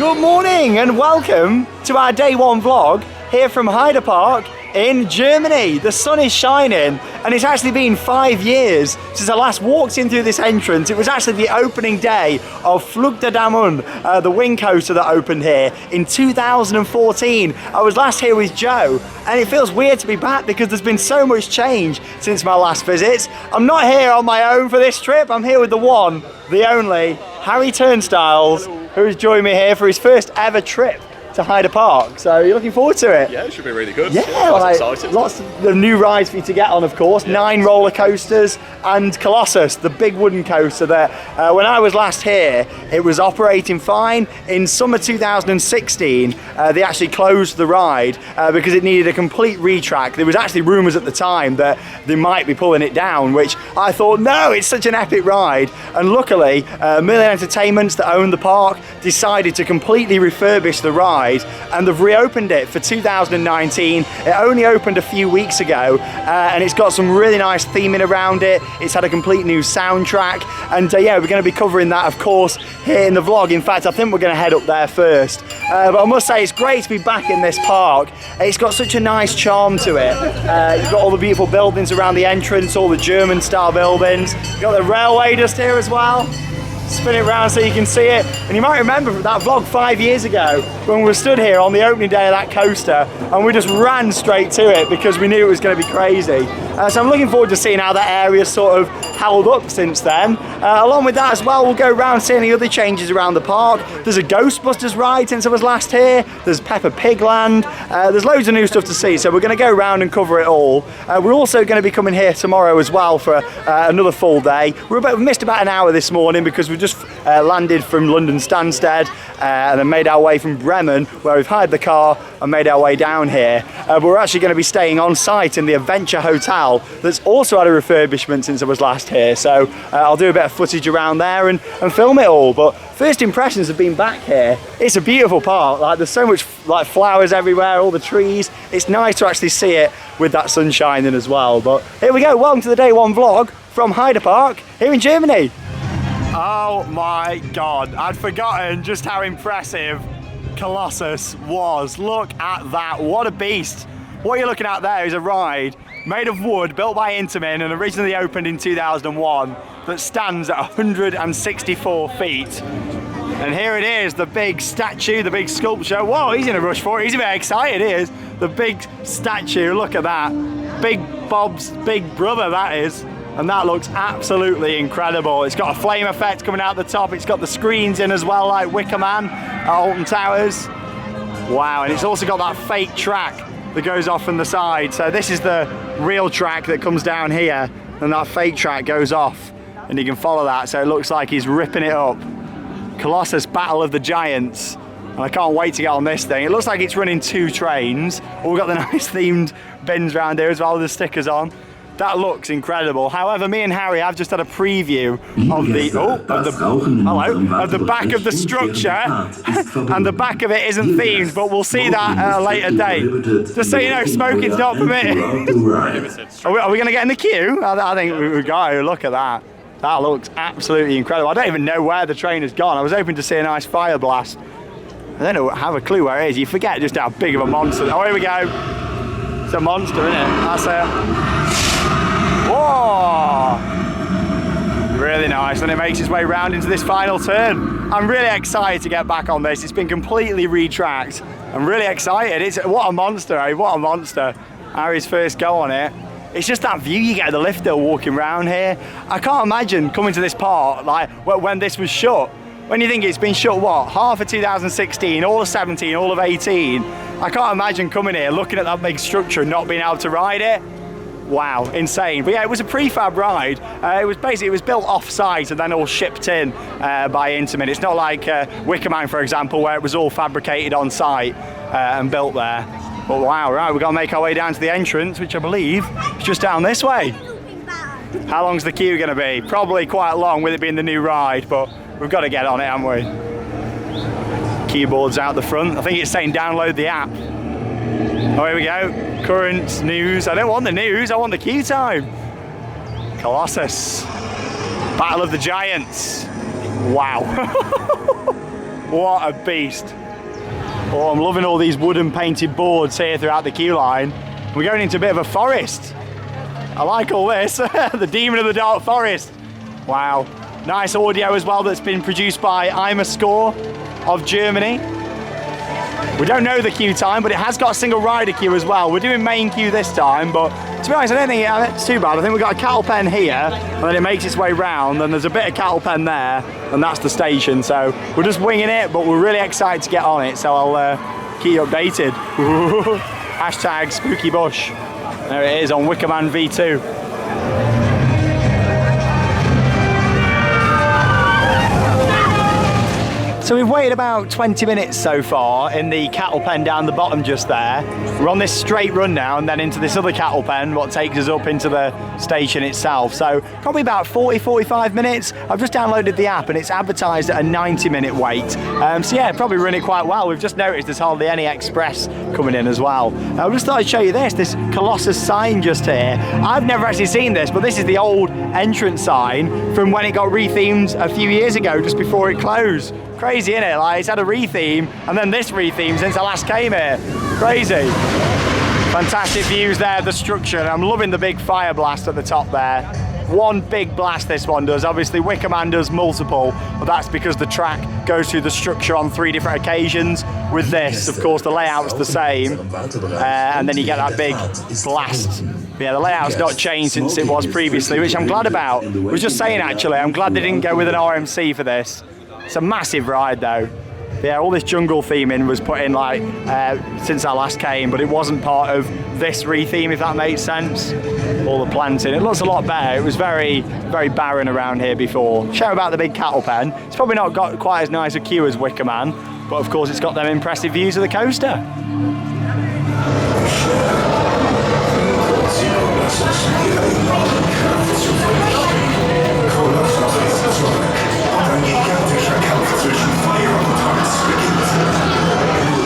Good morning and welcome to our day one vlog here from Heide Park in Germany. The sun is shining and it's actually been 5 years since I last walked in through this entrance. It was actually the opening day of Flug der Dämonen, the wing coaster that opened here in 2014. I was last here with Joe and it feels weird to be back because there's been so much change since my last visits. I'm not here on my own for this trip. I'm here with the one, the only, Harry Turnstiles, who's joined me here for his first ever trip to Heide Park. So you're looking forward to it? Yeah, it should be really good. Yeah, like, lots of new rides for you to get on, of course. Yeah. 9 roller coasters and Colossus, the big wooden coaster that when I was last here, it was operating fine. In summer 2016, they actually closed the ride because it needed a complete retrack. There was actually rumours at the time that they might be pulling it down, which I thought, no, it's such an epic ride. And luckily, Merlin Entertainments that owned the park decided to completely refurbish the ride, and they've reopened it for 2019. It only opened a few weeks ago and it's got some really nice theming around it. It's had a complete new soundtrack, and yeah, we're going to be covering that, of course, here in the vlog. In fact, I think we're going to head up there first, but I must say it's great to be back in this park. It's got such a nice charm to it. You've got all the beautiful buildings around the entrance, all the German style buildings. You've got the railway just here as well. Spin it around so you can see it. And you might remember that vlog 5 years ago when we were stood here on the opening day of that coaster and we just ran straight to it because we knew it was going to be crazy. So I'm looking forward to seeing how that area's sort of held up since then. Along with that as well, we'll go around seeing any other changes around the park. There's a Ghostbusters ride since I was last here. There's Peppa Pig Land. There's loads of new stuff to see, so we're going to go around and cover it all. We're also going to be coming here tomorrow as well for another full day. We missed about an hour this morning because we just landed from London Stansted and then made our way from Bremen, where we've hired the car and made our way down here. But we're actually going to be staying on site in the Adventure Hotel that's also had a refurbishment since I was last here. So I'll do a bit of footage around there and film it all. But first impressions have been back here. It's a beautiful park. Like, there's so much like flowers everywhere, all the trees. It's nice to actually see it with that sun shining as well. But here we go. Welcome to the day one vlog from Heide Park here in Germany. Oh my God, I'd forgotten just how impressive Colossus was. Look at that, what a beast. What you're looking at there is a ride made of wood, built by Intamin and originally opened in 2001, that stands at 164 feet. And here it is, the big statue, the big sculpture. Whoa, he's in a rush for it, he's a bit excited, he is. The big statue, look at that. Big Bob's big brother, that is. And that looks absolutely incredible. It's got a flame effect coming out the top. It's got the screens in as well, like Wicker Man at Alton Towers. Wow, and it's also got that fake track that goes off from the side. So this is the real track that comes down here, and that fake track goes off, and you can follow that. So it looks like he's ripping it up. Colossus Battle of the Giants. And I can't wait to get on this thing. It looks like it's running 2 trains. We've got the nice themed bins around here as well with the stickers on. That looks incredible. However, me and Harry have just had a preview of the back of the structure, and the back of it isn't themed, but we'll see that at a later date. Just so you know, smoking's not permitted. Are we going to get in the queue? I think we've got to. Look at that. That looks absolutely incredible. I don't even know where the train has gone. I was hoping to see a nice fire blast. I don't have a clue where it is. You forget just how big of a monster. Oh, here we go. It's a monster, isn't it? That's it. Whoa! Really nice, and it makes its way round into this final turn. I'm really excited to get back on this. It's been completely retracked. I'm really excited. What a monster, eh? What a monster. Harry's first go on it. It's just that view you get of the lift hill walking around here. I can't imagine coming to this part like when this was shut. When you think it's been shut, what, half of 2016, all of 17, all of 18. I can't imagine coming here, looking at that big structure and not being able to ride it. Wow, insane. But yeah, it was a prefab ride. It was built off-site and then all shipped in by Intamin. It's not like Wicker Man, for example, where it was all fabricated on site and built there. But wow, right, we've got to make our way down to the entrance, which I believe is just down this way. How long's the queue going to be? Probably quite long with it being the new ride, but we've got to get on it, haven't we? Keyboard's out the front. I think it's saying download the app. Oh, here we go. Current news. I don't want the news, I want the queue time. Colossus. Battle of the Giants. Wow. What a beast. Oh, I'm loving all these wooden painted boards here throughout the queue line. We're going into a bit of a forest. I like all this. The Demon of the Dark Forest. Wow. Nice audio as well that's been produced by I'm a Score of Germany. We don't know the queue time, but it has got a single rider queue as well. We're doing main queue this time, but to be honest, I don't think it's too bad. I think we've got a cattle pen here, and then it makes its way round, and there's a bit of cattle pen there, and that's the station. So we're just winging it, but we're really excited to get on it, so I'll keep you updated. Hashtag Spooky Bush. There it is on Wickerman V2. So we've waited about 20 minutes so far in the cattle pen down the bottom just there. We're on this straight run now and then into this other cattle pen, what takes us up into the station itself. So probably about 40-45 minutes. I've just downloaded the app and it's advertised at a 90-minute wait. So yeah, probably run it quite well. We've just noticed there's hardly any express coming in as well. I just thought I'd show you this Colossus sign just here. I've never actually seen this, but this is the old entrance sign from when it got rethemed a few years ago, just before it closed. Crazy, innit? Like, it's had a retheme and then this retheme since I last came here. Crazy. Fantastic views there of the structure. I'm loving the big fire blast at the top there. One big blast this one does. Obviously Wickerman does multiple, but that's because the track goes through the structure on 3 different occasions. With this, of course, the layout's the same, and then you get that big blast. Yeah, the layout's not changed since it was previously, which I'm glad about. I was just saying, actually, I'm glad they didn't go with an RMC for this. It's a massive ride though. Yeah, all this jungle theming was put in like since I last came, but it wasn't part of this retheme, if that makes sense. All the planting. It looks a lot better. It was very, very barren around here before. Shout about the big cattle pen. It's probably not got quite as nice a queue as Wickerman, but of course it's got them impressive views of the coaster.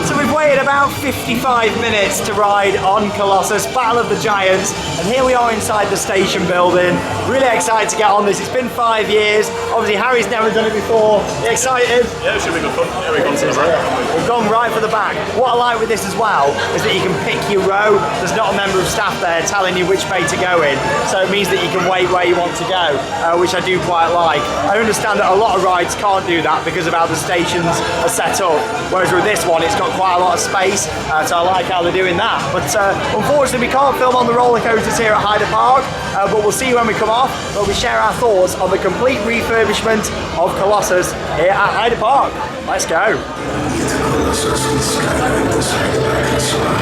So we've waited about 55 minutes to ride on Colossus, Battle of the Giants, and here we are inside the station building. Really excited to get on this. It's been 5 years. Obviously Harry's never done it before. You excited? Yeah, it should be good fun. Yeah, we've gone to the back. We've gone right for the back. What I like with this as well is that you can pick your row. There's not a member of staff there telling you which bay to go in, so it means that you can wait where you want to go, which I do quite like. I understand that a lot of rides can't do that because of how the stations are set up, whereas with this one it's got quite a lot of space, so I like how they're doing that. But unfortunately we can't film on the roller coasters here at Heide Park, but we'll see you when we come off, where we share our thoughts on the complete refurbishment of Colossus here at Heide Park. Let's go. Colossus die Skyline des Heide Parks war,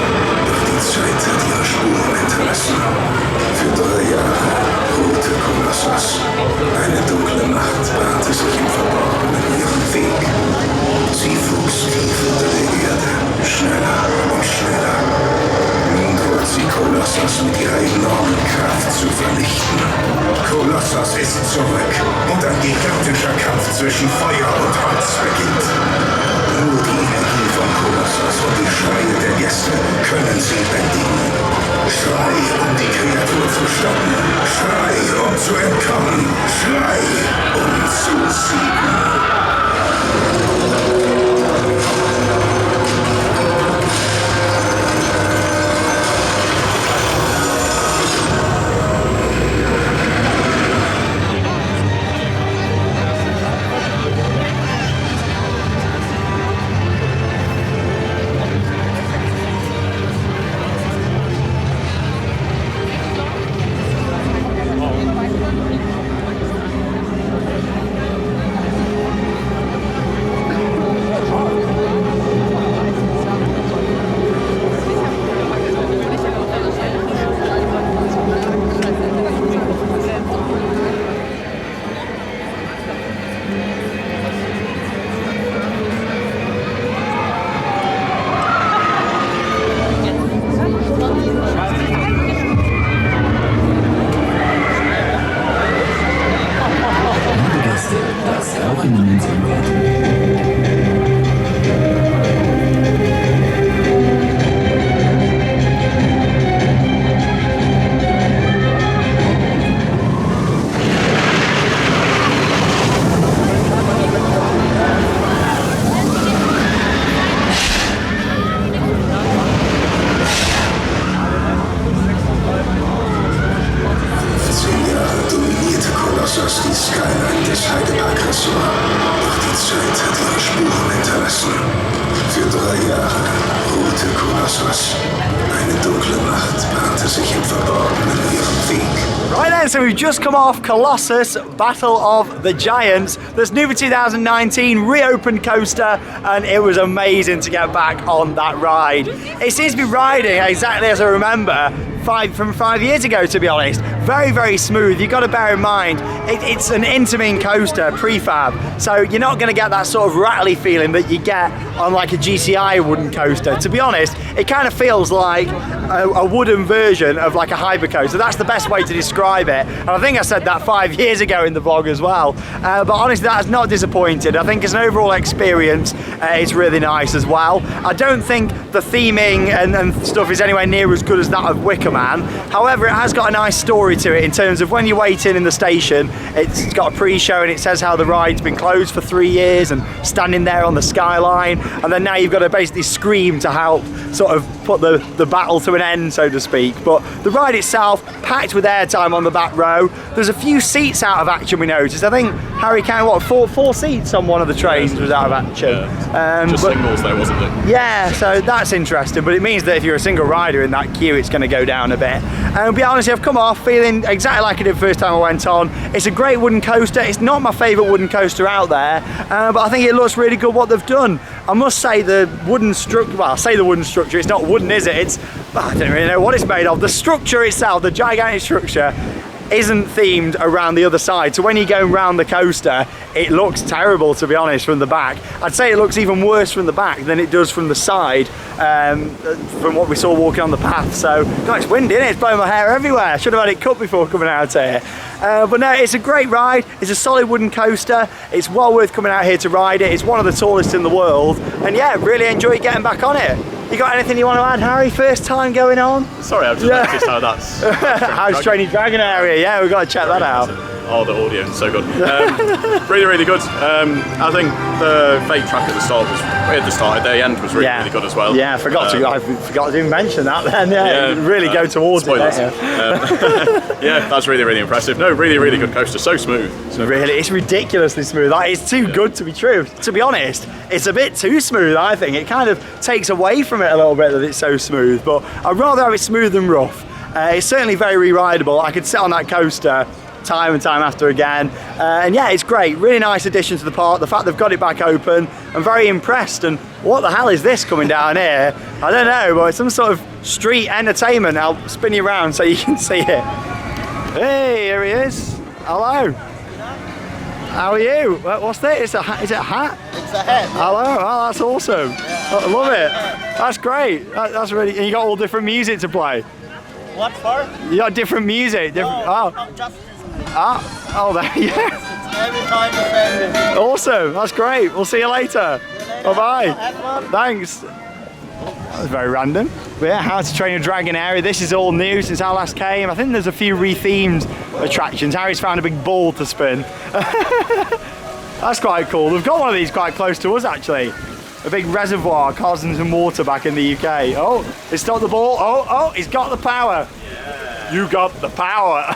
doch die Zeit hat ihre Spuren hinterlassen. Für 3 Jahre ruhte Colossus. Eine dunkle Macht bahnte sich im Verborgenen ihren Weg. Sie wuchs tief unter der Erde, schneller und schneller. Nun droht sie Colossus mit ihrer enormen Kraft zu vernichten. Colossus ist zurück und ein gigantischer Kampf zwischen Feuer und Holz beginnt. Nur die Energie von Colossus und die Schreie der Gäste können sie bändigen. Schrei, um die Kreatur zu stoppen. Schrei, um zu entkommen. Schrei, um zu siegen. hinterlassen. Für 3 Jahre ruhte Colossus. Eine dunkle Macht bahnte sich im Verborgenen ihren Weg. Right then, so we've just come off Colossus, Battle of the Giants. This new for 2019 reopened coaster, and it was amazing to get back on that ride. It seems to be riding exactly as I remember from 5 years ago, to be honest. Very, very smooth. You've got to bear in mind, it's an intermin coaster, prefab, so you're not going to get that sort of rattly feeling that you get on like a GCI wooden coaster. To be honest, it kind of feels like a wooden version of like a hypercoaster. That's the best way to describe it. And I think I said that 5 years ago in the vlog as well. But honestly, that has not disappointed. I think as an overall experience, it's really nice as well. I don't think the theming and stuff is anywhere near as good as that of Wicker Man. However, it has got a nice story to it in terms of when you're waiting in the station, it's got a pre-show and it says how the ride's been closed for 3 years and standing there on the skyline, and then now you've got to basically scream to help sort of put the battle to an end, so to speak. But the ride itself, packed with airtime on the back row. There's a few seats out of action, we noticed. I think Harry counted, what, four seats on one of the trains was out of action. Yeah. Just singles though, wasn't it? Yeah, so that's interesting, but it means that if you're a single rider in that queue, it's going to go down a bit. And be honest, I've come off feeling exactly like I did first time I went on. It's a great wooden coaster. It's not my favourite wooden coaster out there, but I think it looks really good what they've done. I must say the wooden structure, well, I say the wooden structure, it's not wooden, is it? It's, I don't really know what it's made of. The structure itself, the gigantic structure, isn't themed around the other side, so when you go around the coaster it looks terrible, to be honest, from the back. I'd say it looks even worse from the back than it does from the side, from what we saw walking on the path. So God, it's windy, isn't it? It's blowing my hair everywhere. I should have had it cut before coming out here. But no, it's a great ride. It's a solid wooden coaster. It's well worth coming out here to ride it. It's one of the tallest in the world, and yeah, really enjoy getting back on it. You got anything you want to add, Harry? First time going on? Sorry, I've just noticed how that's... How's Training Dragon area? Yeah, we've got to check that out. Oh, the audio is so good. Really, really good. I think the fake track at the start at the end was really, really good as well. Yeah, I forgot to even mention that then. Yeah, really go towards spoilers. it. Yeah, that's really, really impressive. No, really, really good coaster. So smooth. Really, it's ridiculously smooth. Like, it's too good to be true. To be honest, it's a bit too smooth, I think. It kind of takes away from it a little bit that it's so smooth, but I'd rather have it smooth than rough. It's certainly very re-rideable. I could sit on that coaster time and time after again, and yeah, it's great. Really nice addition to the park. The fact they've got it back open, I'm very impressed. And what the hell is this coming down here? I don't know, but it's some sort of street entertainment. I'll spin you around so you can see it. Hey, here he is. Hello. How are you? What's this? Is it a hat? It's a hat. Hello. Oh, that's awesome. Yeah. I love it. That's great. That's really. And you got all different music to play. What for? You got different music. Just there. Yeah. every time the same. Awesome. That's great. We'll see you later. Bye bye. Thanks. That was very random. But yeah, How to Train a Dragon area. This is all new since I last came. I think there's a few rethemed attractions. Harry's found a big ball to spin. That's quite cool. We've got one of these quite close to us actually. A big reservoir causing some water back in the UK. Oh, he stopped the ball. Oh, he's got the power. Yeah. You got the power.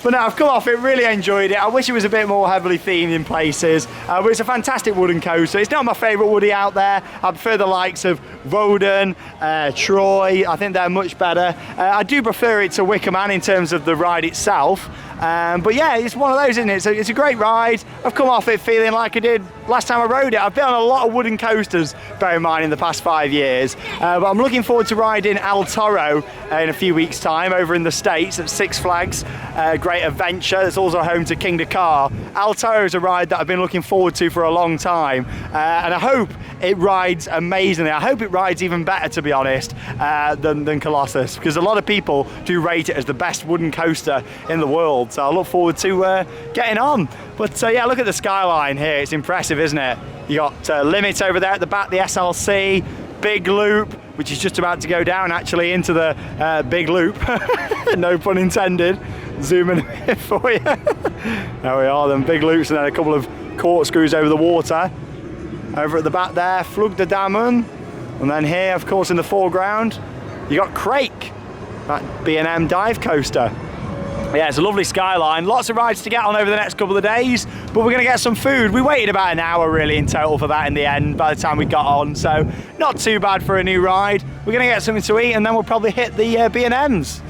But no, I've come off it, really enjoyed it. I wish it was a bit more heavily themed in places, but it's a fantastic wooden coaster. It's not my favourite Woody out there. I prefer the likes of Woden, Troy. I think they're much better. I do prefer it to Wicker Man in terms of the ride itself. But yeah, it's one of those, isn't it? So it's a great ride. I've come off it feeling like I did last time I rode it. I've been on a lot of wooden coasters, bear in mind, in the past 5 years. But I'm looking forward to riding El Toro in a few weeks' time over in the States at Six Flags. Great adventure. It's also home to King Dakar. El Toro is a ride that I've been looking forward to for a long time. And I hope it rides amazingly. I hope it rides even better, to be honest, than Colossus, because a lot of people do rate it as the best wooden coaster in the world. So I look forward to getting on. But yeah, look at the skyline here. It's impressive, isn't it? You got Limit over there at the back, the SLC, Big Loop, which is just about to go down actually into the Big Loop. No pun intended. Zooming a bit for you. There we are, then Big Loops, and then a couple of corkscrews over the water. Over at the back there, Flug der Dämonen. And then here, of course, in the foreground, you got Krake, that Bnm Dive Coaster. Yeah, it's a lovely skyline. Lots of rides to get on over the next couple of days, but we're going to get some food. We waited about an hour really in total for that in the end by the time we got on, so not too bad for a new ride. We're going to get something to eat and then we'll probably hit the Bnms.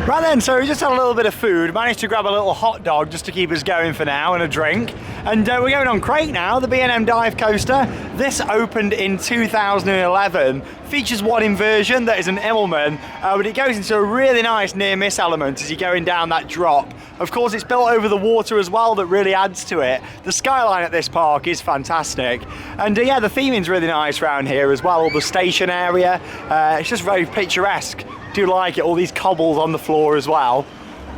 Right then, so we just had a little bit of food, managed to grab a little hot dog just to keep us going for now and a drink. And we're going on Krake now, the Bnm Dive Coaster. This opened in 2011, features one inversion that is an Immelman, but it goes into a really nice near-miss element as you're going down that drop. Of course, it's built over the water as well, that really adds to it. The skyline at this park is fantastic. And yeah, the theming's really nice around here as well, all the station area. It's just very picturesque. Do like it, all these cobbles on the floor as well.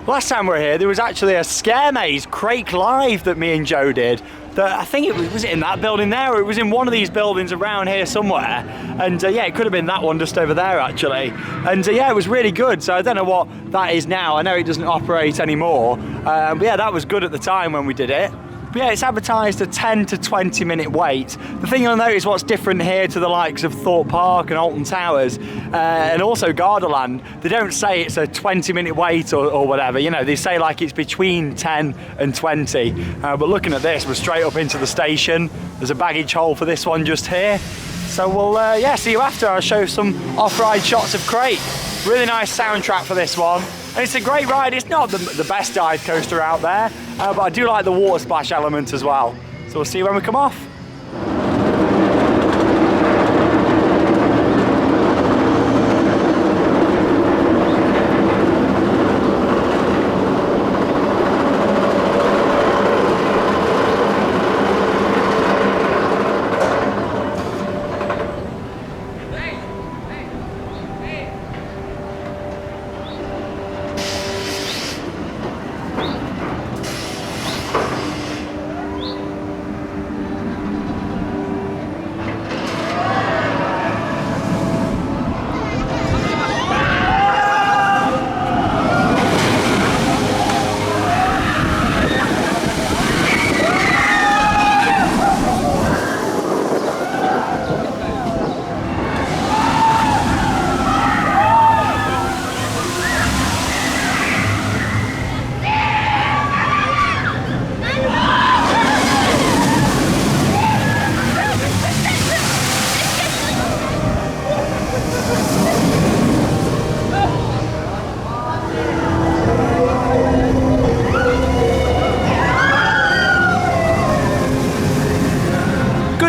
Last time we were here, there was actually a scare maze, Krake Live, that me and Joe did. That I think was it in that building there, or it was in one of these buildings around here somewhere. And yeah, it could have been that one just over there actually. And yeah, it was really good. So I don't know what that is now. I know it doesn't operate anymore. But yeah, that was good at the time when we did it. But yeah, it's advertised a 10 to 20 minute wait. The thing you'll notice what's different here to the likes of Thorpe Park and Alton Towers and also Gardaland, they don't say it's a 20-minute wait or whatever, you know, they say like it's between 10 and 20. But looking at this, we're straight up into the station. There's a baggage hole for this one just here. So we'll, yeah, see you after. I'll show some off-ride shots of Krake. Really nice soundtrack for this one. And it's a great ride. It's not the best dive coaster out there, but I do like the water splash element as well. So we'll see you when we come off.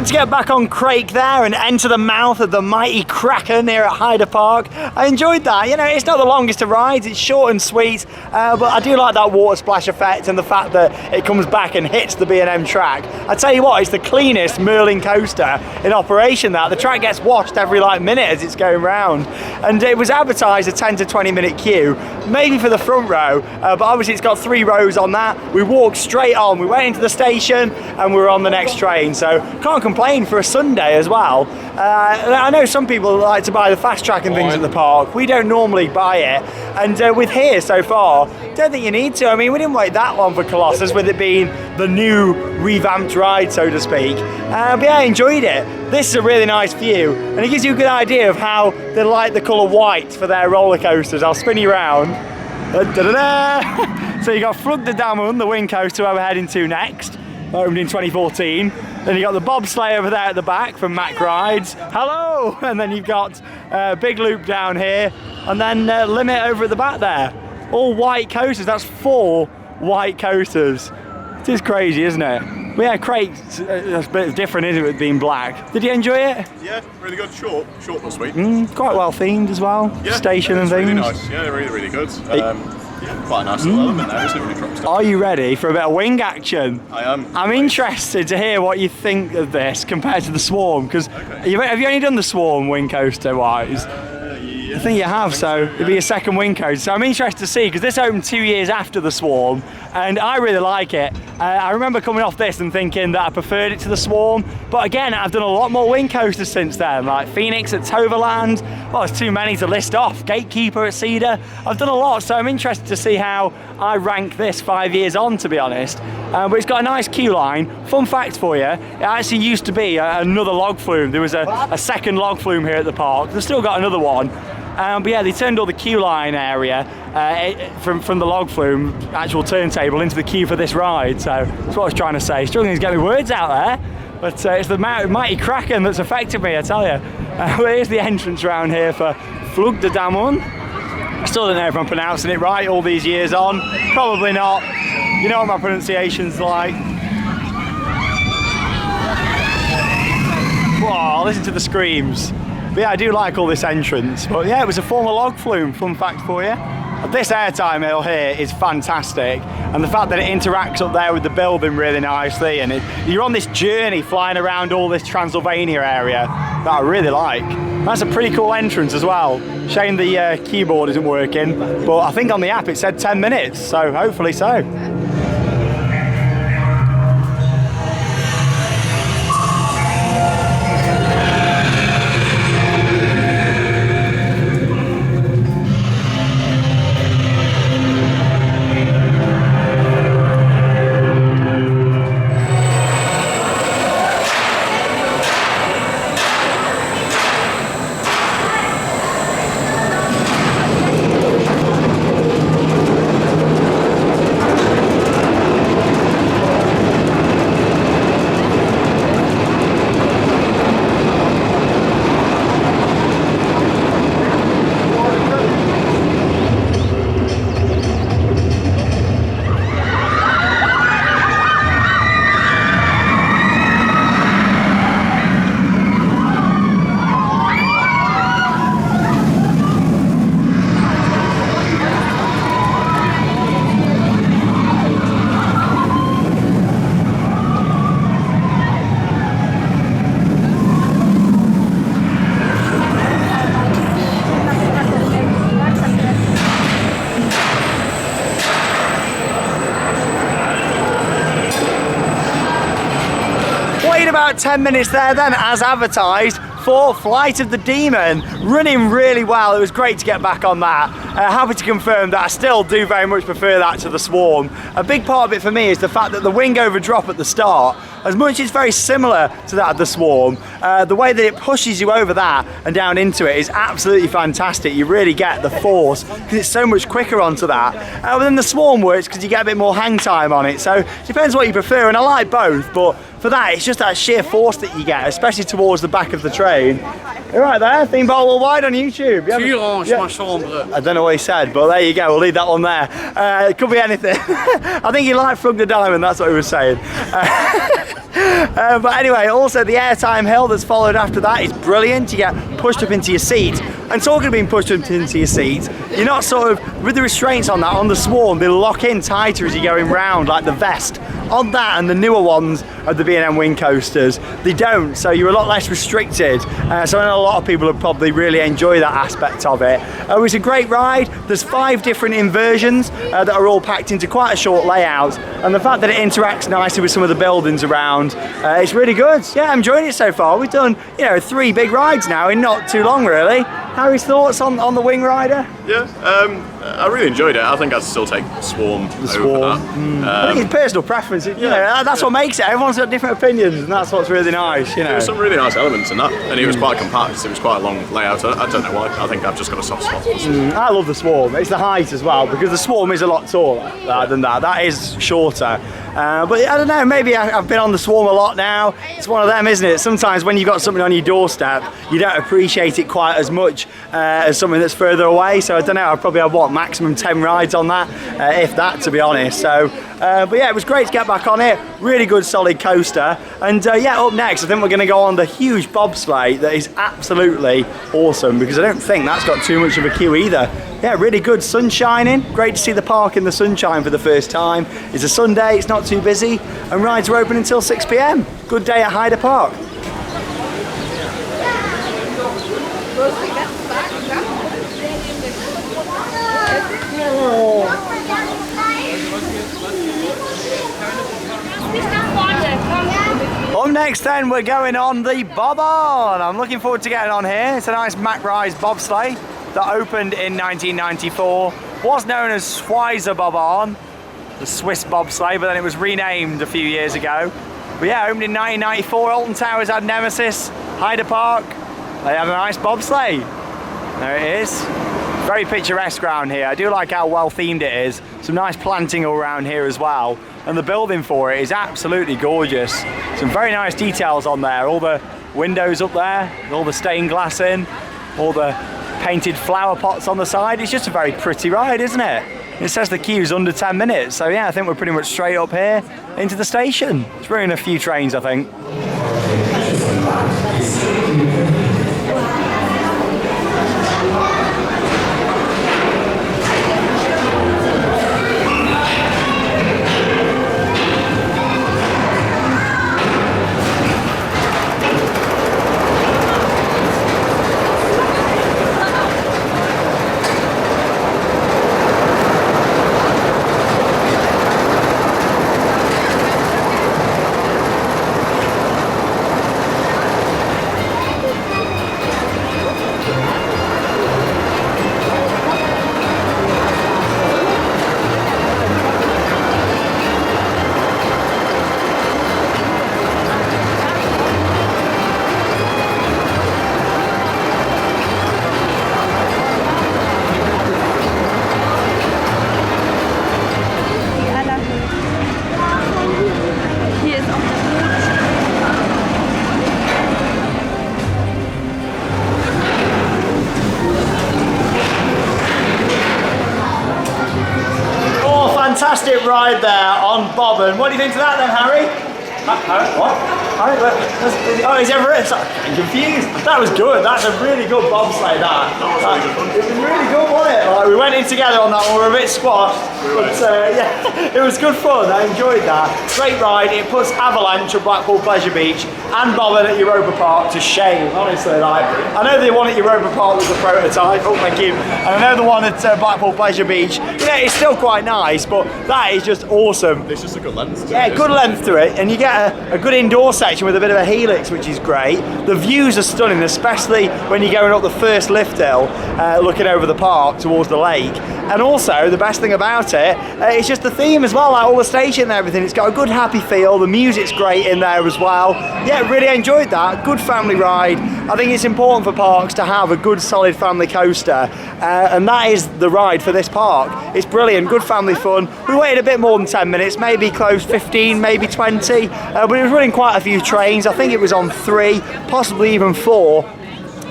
To get back on Krake there and enter the mouth of the mighty Kraken here at Heide Park. I enjoyed that. You know, it's not the longest of rides, it's short and sweet, but I do like that water splash effect and the fact that it comes back and hits the Bnm track. I tell you what, it's the cleanest Merlin coaster in operation. That the track gets washed every like minute as it's going round, and it was advertised a 10 to 20 minute queue, maybe for the front row, but obviously it's got 3 rows on that. We walked straight on, we went into the station and we were on the next train, so can't complain for a Sunday as well. I know some people like to buy the fast track and things at the park. We don't normally buy it, and with here so far, don't think you need to. I mean, we didn't wait that long for Colossus, with it being the new revamped ride, so to speak. But yeah, I enjoyed it. This is a really nice view, and it gives you a good idea of how they like the colour white for their roller coasters. I'll spin you around. So you got Flug der Dämonen, the wing coaster where we're heading to next. Opened in 2014. Then you got the Bobsleigh over there at the back from Mac Rides. Hello! And then you've got Big Loop down here, and then Limit over at the back there. All white coasters. That's 4 white coasters. It is crazy, isn't it? But yeah, Krake's a bit different, isn't it, with being black. Did you enjoy it? Yeah, really good. Short but sweet. Quite well themed as well. Yeah, station and things. Really nice. Yeah, really good. Yeah, quite a nice little element there, isn't it, when it drops down? Are you ready for a bit of wing action? I am. I'm interested to hear what you think of this compared to the Swarm, because have you only done the Swarm wing coaster wise? I think you have, so it'll be a second wing coaster. So I'm interested to see, because this opened 2 years after the Swarm, and I really like it. I remember coming off this and thinking that I preferred it to the Swarm, but again, I've done a lot more wing coasters since then, like Phoenix at Toverland. Well, there's too many to list off. Gatekeeper at Cedar. I've done a lot, so I'm interested to see how I rank this 5 years on, to be honest. But it's got a nice queue line. Fun fact for you, it actually used to be another log flume. There was a second log flume here at the park. They've still got another one. But yeah, they turned all the queue line area from the log flume, actual turntable, into the queue for this ride. So that's what I was trying to say. Struggling to get my words out there. But it's the mighty Kraken that's affected me, I tell you. Here's the entrance around here for Flug der Dämonen. I still don't know if I'm pronouncing it right all these years on. Probably not. You know what my pronunciation's like. Whoa, listen to the screams. But yeah, I do like all this entrance. But yeah, it was a former log flume, fun fact for you. This airtime hill here is fantastic, and the fact that it interacts up there with the building really nicely, and you're on this journey flying around all this Transylvania area that I really like. That's a pretty cool entrance as well. Shame the keyboard isn't working, but I think on the app it said 10 minutes, so hopefully so. About 10 minutes there then, as advertised, for Flight of the Demon, running really well. It was great to get back on that. Happy to confirm that I still do very much prefer that to the Swarm. A big part of it for me is the fact that the wing over drop at the start, as much as it's very similar to that of the Swarm, the way that it pushes you over that and down into it is absolutely fantastic. You really get the force because it's so much quicker onto that. But then the Swarm works because you get a bit more hang time on it. So it depends what you prefer, and I like both, but for that, it's just that sheer force that you get, especially towards the back of the train. You're right there, Themebar Worldwide on YouTube. I don't know what he said, but there you go, we'll leave that one there. It could be anything. I think he liked Flug der Dämonen, that's what he was saying. But anyway, also the airtime hill that's followed after that is brilliant. You get pushed up into your seat. And talking of being pushed up into your seat, you're not sort of, with the restraints on that, on the Swarm, they lock in tighter as you're going round, like the vest. On that and the newer ones of the Bnm wing coasters, they don't, so you're a lot less restricted. So I know a lot of people would probably really enjoy that aspect of it. It was a great ride. There's 5 different inversions that are all packed into quite a short layout, and the fact that it interacts nicely with some of the buildings around, it's really good. Yeah, I'm enjoying it so far. We've done, 3 big rides now in not too long, really. Harry's thoughts on the Wing Rider? Yeah, I really enjoyed it. I think I'd still take Swarm over that. I think it's personal preference. That's what makes it. Everyone's got different opinions, and that's what's really nice. There were some really nice elements in that, and it was quite compact. It was quite a long layout. I don't know why. I think I've just got a soft spot for Swarm. I love the Swarm. It's the height as well, because the Swarm is a lot taller than that. That is shorter. But I don't know, maybe I've been on the Swarm a lot now. It's one of them, isn't it? Sometimes when you've got something on your doorstep, you don't appreciate it quite as much as something that's further away. So I don't know, I've probably had, maximum 10 rides on that, if that, to be honest. So, but yeah, it was great to get back on it. Really good, solid coaster. And yeah, up next, I think we're going to go on the huge bobsleigh that is absolutely awesome, because I don't think that's got too much of a queue either. Yeah, really good, sun shining. Great to see the park in the sunshine for the first time. It's a Sunday, it's not too busy, and rides are open until 6 PM. Good day at Heide Park. Up next then, we're going on the Bob-on. I'm looking forward to getting on here. It's a nice Mack Rise bobsleigh that opened in 1994. Was known as Schweizer Bob-on, the Swiss bobsleigh, but then it was renamed a few years ago. But yeah, opened in 1994. Alton Towers had Nemesis. Heide Park, they had a nice bobsleigh. There it is. Very picturesque around here. I do like how well themed it is. Some nice planting all around here as well. And the building for it is absolutely gorgeous. Some very nice details on there. All the windows up there, all the stained glass in, all the painted flower pots on the side. It's just a very pretty ride, isn't it? It says the queue's under 10 minutes. So yeah, I think we're pretty much straight up here into the station. It's bringing a few trains, I think. Fantastic ride there on Bobbin. What do you think of that then, Harry? Harry, what? Harry, oh, he's ever I'm confused. That was good. That's a really good bobsleigh. It was really good, wasn't it? Like, we went in together on that one. We were a bit squashed, but yeah, it was good fun. I enjoyed that. Great ride. It puts Avalanche at Blackpool Pleasure Beach and Bobbin at Europa Park to shame. Honestly, like I know the one at Europa Park was a prototype. Oh, thank you. And I know the one at Blackpool Pleasure Beach. Yeah, it's still quite nice, but that is just awesome. It's just a good length to it. Yeah, good length to it, and you get a good indoor section with a bit of a helix, which is great. The views are stunning, especially when you're going up the first lift hill, looking over the park towards the lake. And also, the best thing about it, it's just the theme as well, like all the station and everything. It's got a good happy feel, the music's great in there as well. Yeah, really enjoyed that. Good family ride. I think it's important for parks to have a good solid family coaster, and that is the ride for this park. It's brilliant, good family fun. We waited a bit more than 10 minutes, maybe close 15, maybe 20, but it was running quite a few trains. I think it was on 3, possibly even 4.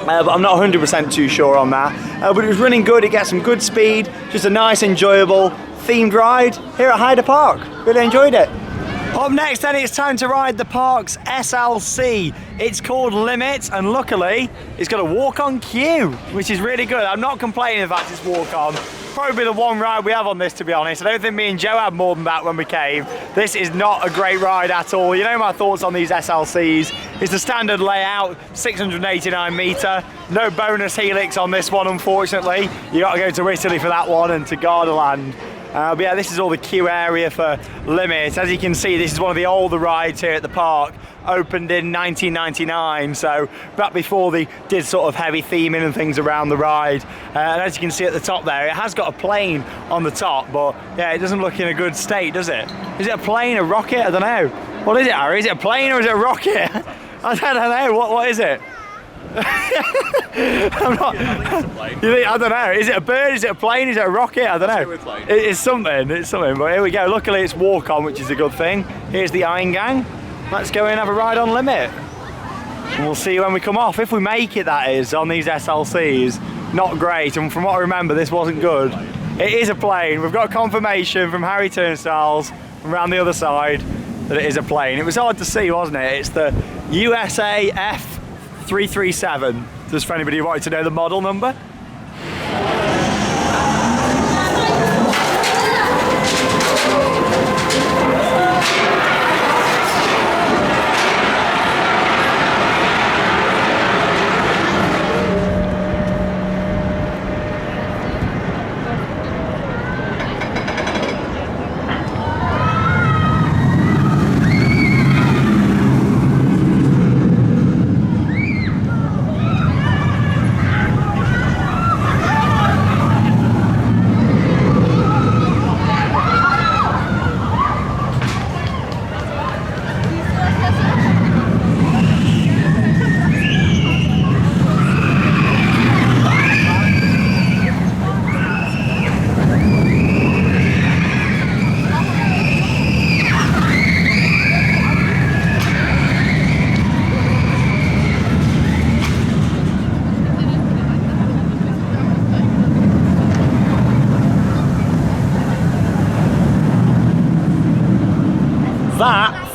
But I'm not 100% too sure on that. But it was running good, it gets some good speed, just a nice, enjoyable, themed ride here at Heide Park. Really enjoyed it. Up next then, it's time to ride the park's SLC. It's called Limit, and luckily it's got a walk-on queue, which is really good. I'm not complaining the fact it's walk-on. Probably the one ride we have on this, to be honest. I don't think me and Joe had more than that when we came. This is not a great ride at all. You know my thoughts on these SLCs. It's the standard layout, 689 metre. No bonus helix on this one, unfortunately. You got to go to Italy for that one and to Gardaland. But yeah, this is all the queue area for Limit. As you can see, this is one of the older rides here at the park. Opened in 1999, so back before they did sort of heavy theming and things around the ride. And as you can see at the top there, it has got a plane on the top, but yeah, it doesn't look in a good state, does it? Is it a plane, a rocket? I don't know. What is it, Harry? Is it a plane or is it a rocket? I don't know. What is it? I'm not. You think, I don't know. Is it a bird? Is it a plane? Is it a rocket? I don't know. It's something. It's something. But here we go. Luckily, it's walk-on, which is a good thing. Here's the Iron Gang. Let's go and have a ride on Limit. And we'll see when we come off. If we make it, that is, on these SLCs. Not great. And from what I remember, this wasn't good. It is a plane. We've got confirmation from Harry Turnstiles from around the other side that it is a plane. It was hard to see, wasn't it? It's the USA F337. Just for anybody who wanted to know the model number.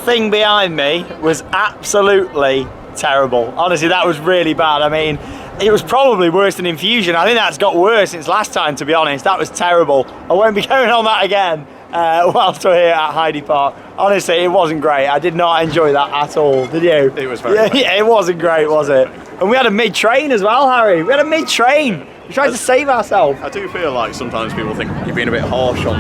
thing behind me was absolutely terrible. Honestly, that was really bad. I mean, it was probably worse than Infusion. I think that's got worse since last time, to be honest. That was terrible. I won't be going on that again whilst we're here at Heide Park. Honestly, it wasn't great. I did not enjoy that at all. Did you? It was very yeah, it wasn't great, was it? And we had a mid-train as well, Harry. We had a mid-train. We tried to save ourselves. I do feel like sometimes people think you're being a bit harsh on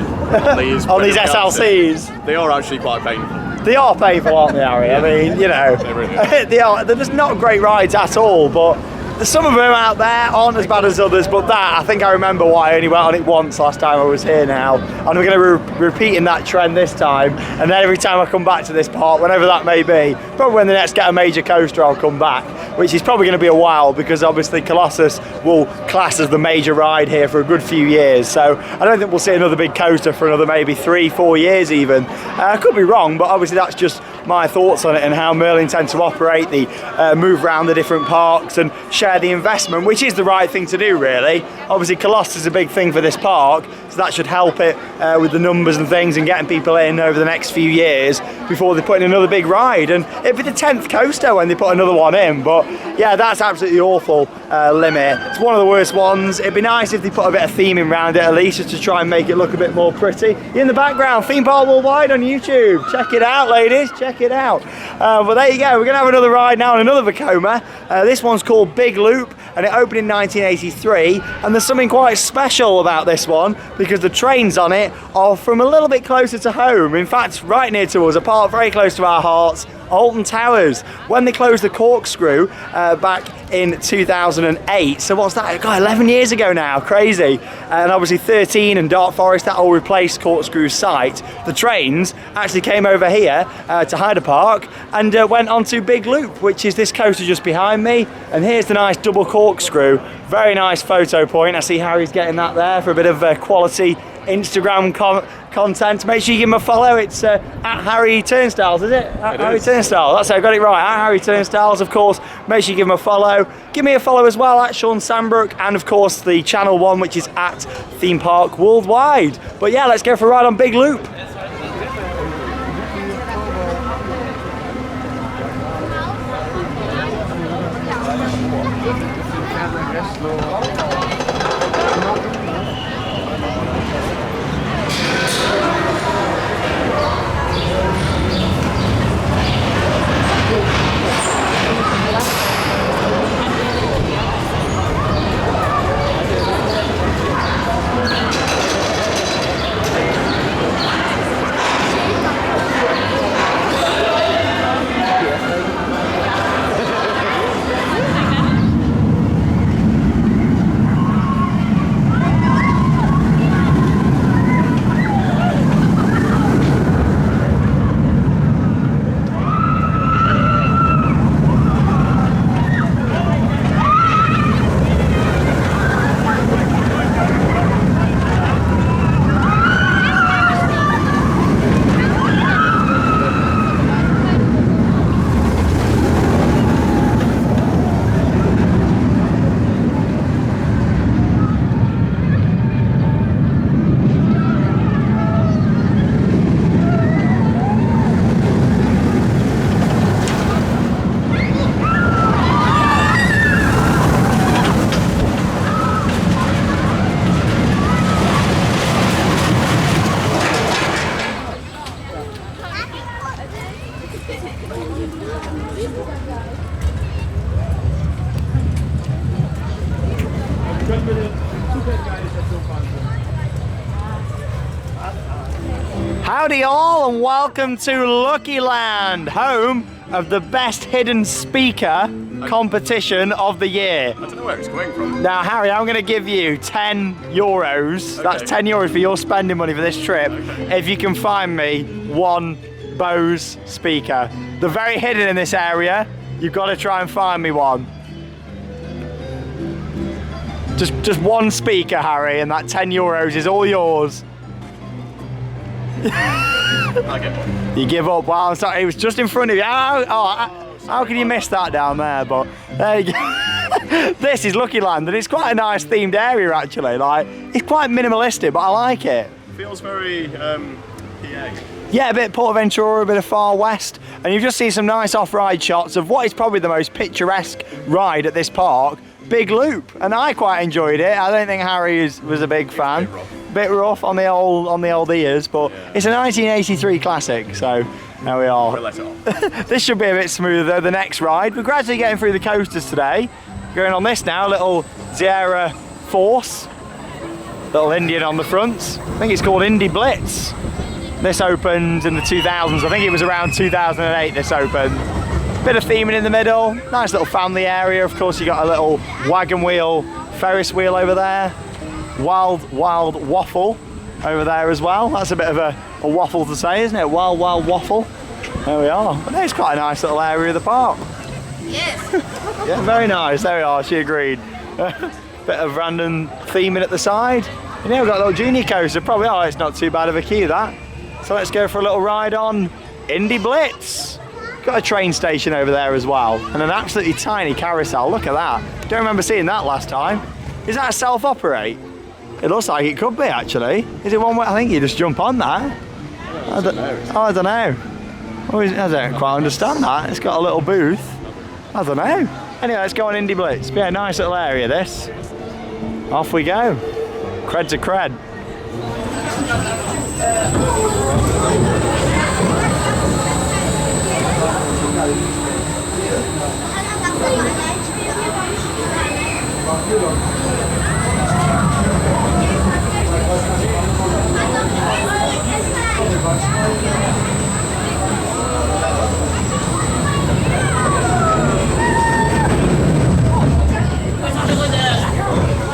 these. On these SLCs. They are actually quite painful. They are painful, aren't they, Harry? I mean, you know, They really are. they are. They're just not great rides at all, but some of them out there aren't as bad as others, but that, I think I remember why I only went on it once last time I was here now, and we're going to repeating that trend this time, and then every time I come back to this park, whenever that may be, probably when the next get a major coaster I'll come back, which is probably going to be a while, because obviously Colossus will class as the major ride here for a good few years, so I don't think we'll see another big coaster for another maybe 3-4 years even. I could be wrong, but obviously that's just my thoughts on it and how Merlin tend to operate, the move around the different parks and share the investment, which is the right thing to do, really. Obviously Colossus is a big thing for this park, so that should help it with the numbers and things and getting people in over the next few years before they put in another big ride. And it'd be the 10th coaster when they put another one in, but yeah, that's absolutely awful limit. It's one of the worst ones. It'd be nice if they put a bit of theming around it at least, just to try and make it look a bit more pretty. In the background, Theme Park Worldwide on YouTube. Check it out, ladies, check it out. But there you go, we're gonna have another ride now on another Vekoma. This one's called Big Loop, and it opened in 1983, and there's something quite special about this one because the trains on it are from a little bit closer to home. In fact, right near to us, a part very close to our hearts, Alton Towers. When they closed the corkscrew back in 2008, so what's that? God, 11 years ago now, crazy. And obviously 13 and Dark Forest, that all replaced corkscrew site. The trains actually came over here to Heide Park and went on to Big Loop, which is this coaster just behind me. And here's the nice double corkscrew. Very nice photo point. I see Harry's getting that there for a bit of quality Instagram content. Make sure you give him a follow. It's at Harry Turnstiles, is it? At Harry Turnstile. That's it, I got it right. At Harry Turnstiles, of course. Make sure you give him a follow. Give me a follow as well at Sean Sandbrook, and of course the channel one, which is at Theme Park Worldwide. But yeah, let's go for a ride on Big Loop. Howdy all, and welcome to Lucky Land, home of the best hidden speaker competition of the year. I don't know where it's coming from. Now Harry, I'm going to give you 10 euros. Okay. That's 10 euros for your spending money for this trip, if you can find me one Bose speaker. They're very hidden in this area. You've got to try and find me one. Just one speaker, Harry, and that 10 euros is all yours. I get one. You give up? Wow, I'm sorry, it was just in front of you. How can you miss that down there? But there you go. This is Lucky Land, and it's quite a nice themed area actually. Like, it's quite minimalistic, but I like it. Feels very PA. Yeah, a bit of Portaventura, a bit of Far West, and you've just seen some nice off-ride shots of what is probably the most picturesque ride at this park, Big Loop, and I quite enjoyed it. I don't think Harry was a big fan. Bit rough on the old ears, but it's a 1983 classic, so there we are. We'll let it off. This should be a bit smoother, the next ride. We're gradually getting through the coasters today. Going on this now, little Sierra Force, little Indian on the front. I think it's called Indy Blitz. This opened in the 2000s. I think it was around 2008 this opened. Bit of theming in the middle. Nice little family area. Of course, you got a little wagon wheel, Ferris wheel over there. Wild waffle over there as well. That's a bit of a waffle to say, isn't it? Wild waffle. There we are. But it's quite a nice little area of the park. Yes. Yeah, very nice. There we are. She agreed. Bit of random theming at the side. You know, we've got a little junior coaster. Probably, oh, it's not too bad of a queue, that. So let's go for a little ride on Indy Blitz. Got a train station over there as well, and an absolutely tiny carousel. Look at that. Don't remember seeing that last time. Is that a self-operate? It looks like it could be, actually. Is it one way? I think you just jump on that. I don't know. I don't quite understand that. It's got a little booth. I don't know. Anyway, let's go on Indy Blitz. Be a nice little area, this. Off we go. Cred to cred.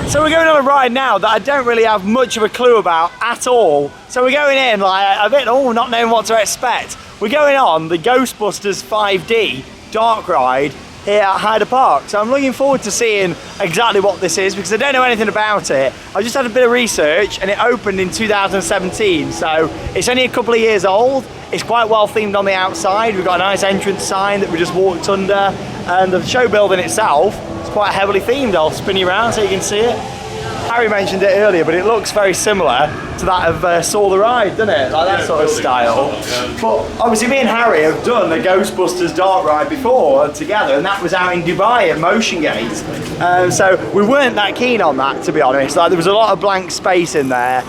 So we're going on a ride now that I don't really have much of a clue about at all. So we're going in like a bit, not knowing what to expect. We're going on the Ghostbusters 5D Darkride here at Heide Park. So I'm looking forward to seeing exactly what this is because I don't know anything about it. I just had a bit of research and it opened in 2017. So it's only a couple of years old. It's quite well themed on the outside. We've got a nice entrance sign that we just walked under, and the show building itself is quite heavily themed. I'll spin you around so you can see it. Harry mentioned it earlier, but it looks very similar to that of Saw the Ride, doesn't it? Like that sort of style. But obviously me and Harry have done the Ghostbusters Dark Ride before together, and that was out in Dubai at Motion Gate. So we weren't that keen on that, to be honest. Like, there was a lot of blank space in there.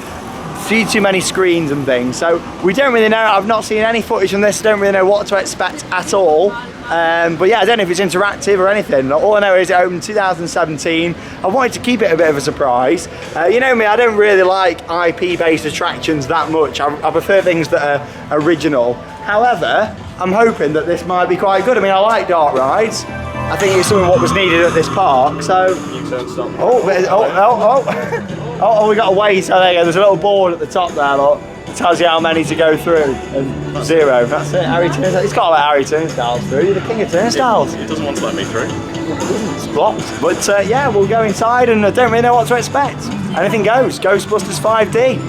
Too many screens and things, so we don't really know. I've not seen any footage from this, don't really know what to expect at all. But yeah, I don't know if it's interactive or anything. All I know is it opened in 2017. I wanted to keep it a bit of a surprise. You know me, I don't really like IP-based attractions that much. I prefer things that are original. However, I'm hoping that this might be quite good. I mean, I like dark rides. I think it's something what was needed at this park, so... Oh, we got a wait, so there you go. There's a little board at the top there, look. It tells you how many to go through, and 0. That's it, Harry Turnstiles. It's got to let Harry Turnstiles through. You're the king of turnstiles. It doesn't want to let me through. It's blocked. But yeah, we'll go inside and I don't really know what to expect. Anything goes. Ghostbusters 5D.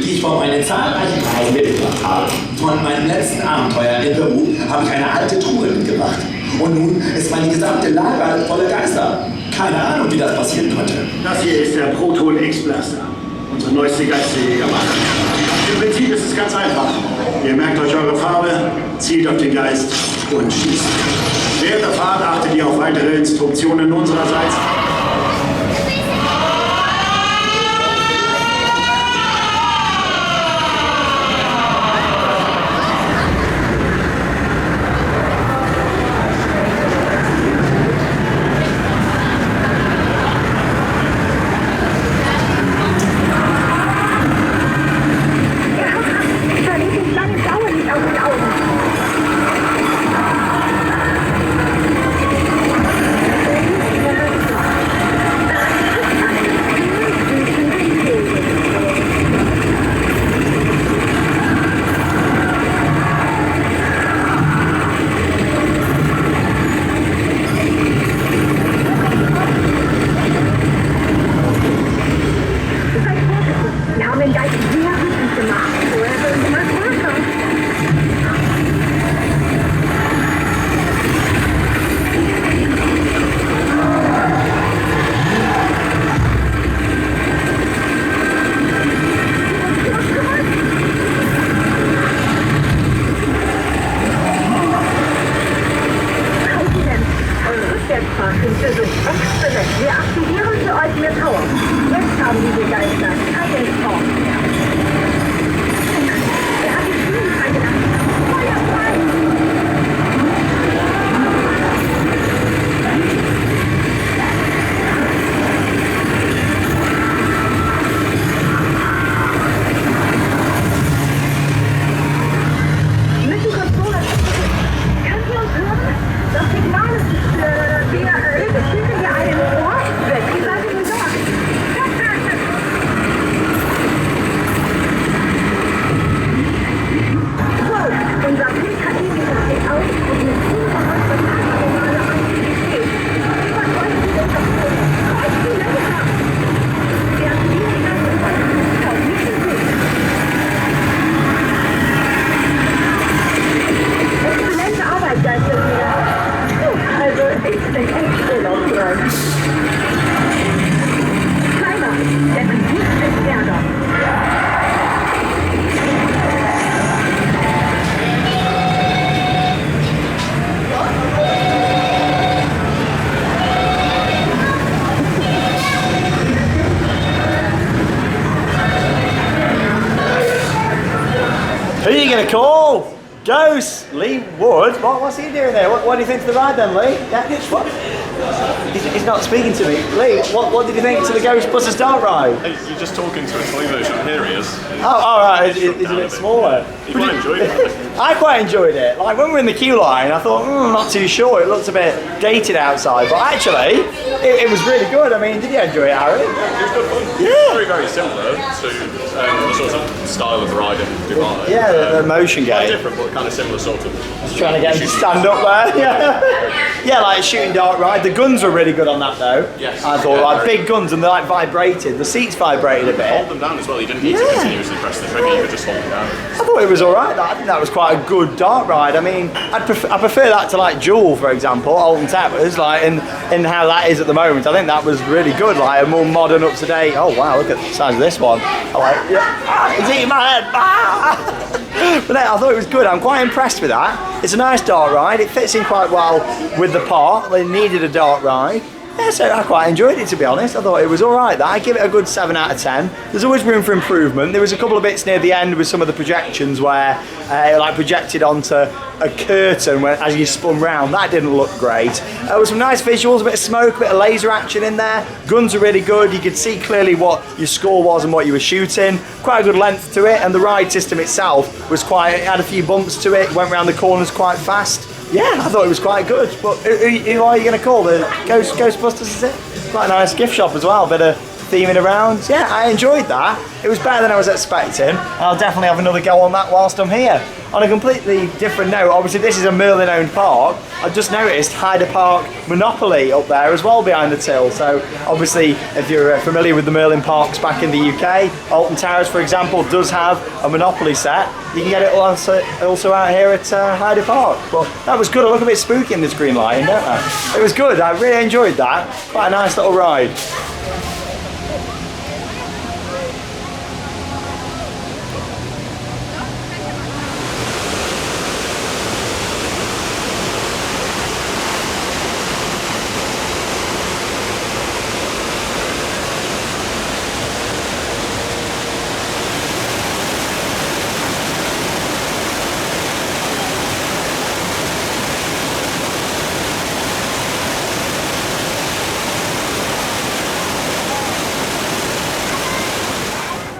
Die Form eine zahlreiche Reihe mitgebracht habe. Von meinem letzten Abenteuer in Peru habe ich eine alte Truhe mitgebracht. Und nun ist meine gesamte Lage voller Geister. Keine Ahnung, wie das passieren konnte. Das hier ist der Proton X-Blaster, unsere neueste Geisterjägerwaffe. Im Prinzip ist es ganz einfach. Ihr merkt euch eure Farbe, zielt auf den Geist und schießt. Während der Fahrt achtet ihr auf weitere Instruktionen unsererseits. sind wir so exzellent. Wir aktivieren für euch mehr Power. Jetzt haben diese Geister keine Chance mehr. Er hat die Schienen freigelassen. Feuer frei! Who are you going to call? Ghost? Lee Wood? What's he doing there? What do you think to the ride then, Lee? Yeah, what? He's not speaking to me. Lee, what did you think to the Ghostbusters Dark Ride? Hey, you're just talking to a toy version. Here he is. Oh, all right. It's a bit smaller. You quite enjoyed it. I quite enjoyed it. Like when we were in the queue line, I thought, not too sure. It looks a bit dated outside, but actually, it was really good. I mean, did you enjoy it, Harry? It was good fun. Yeah. Very, very similar to the sort of style of ride in Dubai. Yeah, the motion Quite game. different, but kind of similar sort of. Just trying to get him to stand up there. Yeah, like shooting dark ride. The guns were really good on that though. Yes. I thought Yeah, like very big guns and they like vibrated. The seats vibrated a bit. Hold them down as well. You didn't need to continuously press the trigger. You could just hold them down. I thought it was alright. I think that was quite a good dark ride. I mean, I prefer that to like Jewel, for example, Alton Towers, like in how that is at the moment. I think that was really good, like a more modern, up to date. Oh wow, look at the size of this one. I like, yeah, it's eating my head. But no, I thought it was good. I'm quite impressed with that. It's a nice dark ride. It fits in quite well with the park. They needed a dark ride. Yeah, so I quite enjoyed it, to be honest. I thought it was alright. I give it a good 7 out of 10. There's always room for improvement. There was a couple of bits near the end with some of the projections where it like projected onto a curtain when, as you spun round. That didn't look great. There was some nice visuals, a bit of smoke, a bit of laser action in there. Guns are really good. You could see clearly what your score was and what you were shooting. Quite a good length to it, and the ride system itself was quite, it had a few bumps to it, went around the corners quite fast. Yeah, I thought it was quite good. But who are you going to call? The Ghostbusters, is it? Quite a nice gift shop as well, bit of theming around. Yeah, I enjoyed that. It was better than I was expecting. I'll definitely have another go on that whilst I'm here. On a completely different note, obviously this is a Merlin owned park. I've just noticed Heide Park Monopoly up there as well behind the till. So obviously if you're familiar with the Merlin parks back in the UK, Alton Towers for example does have a Monopoly set. You can get it also out here at Heide Park. But that was good. I look a bit spooky in this green lighting, don't I? It was good. I really enjoyed that. Quite a nice little ride.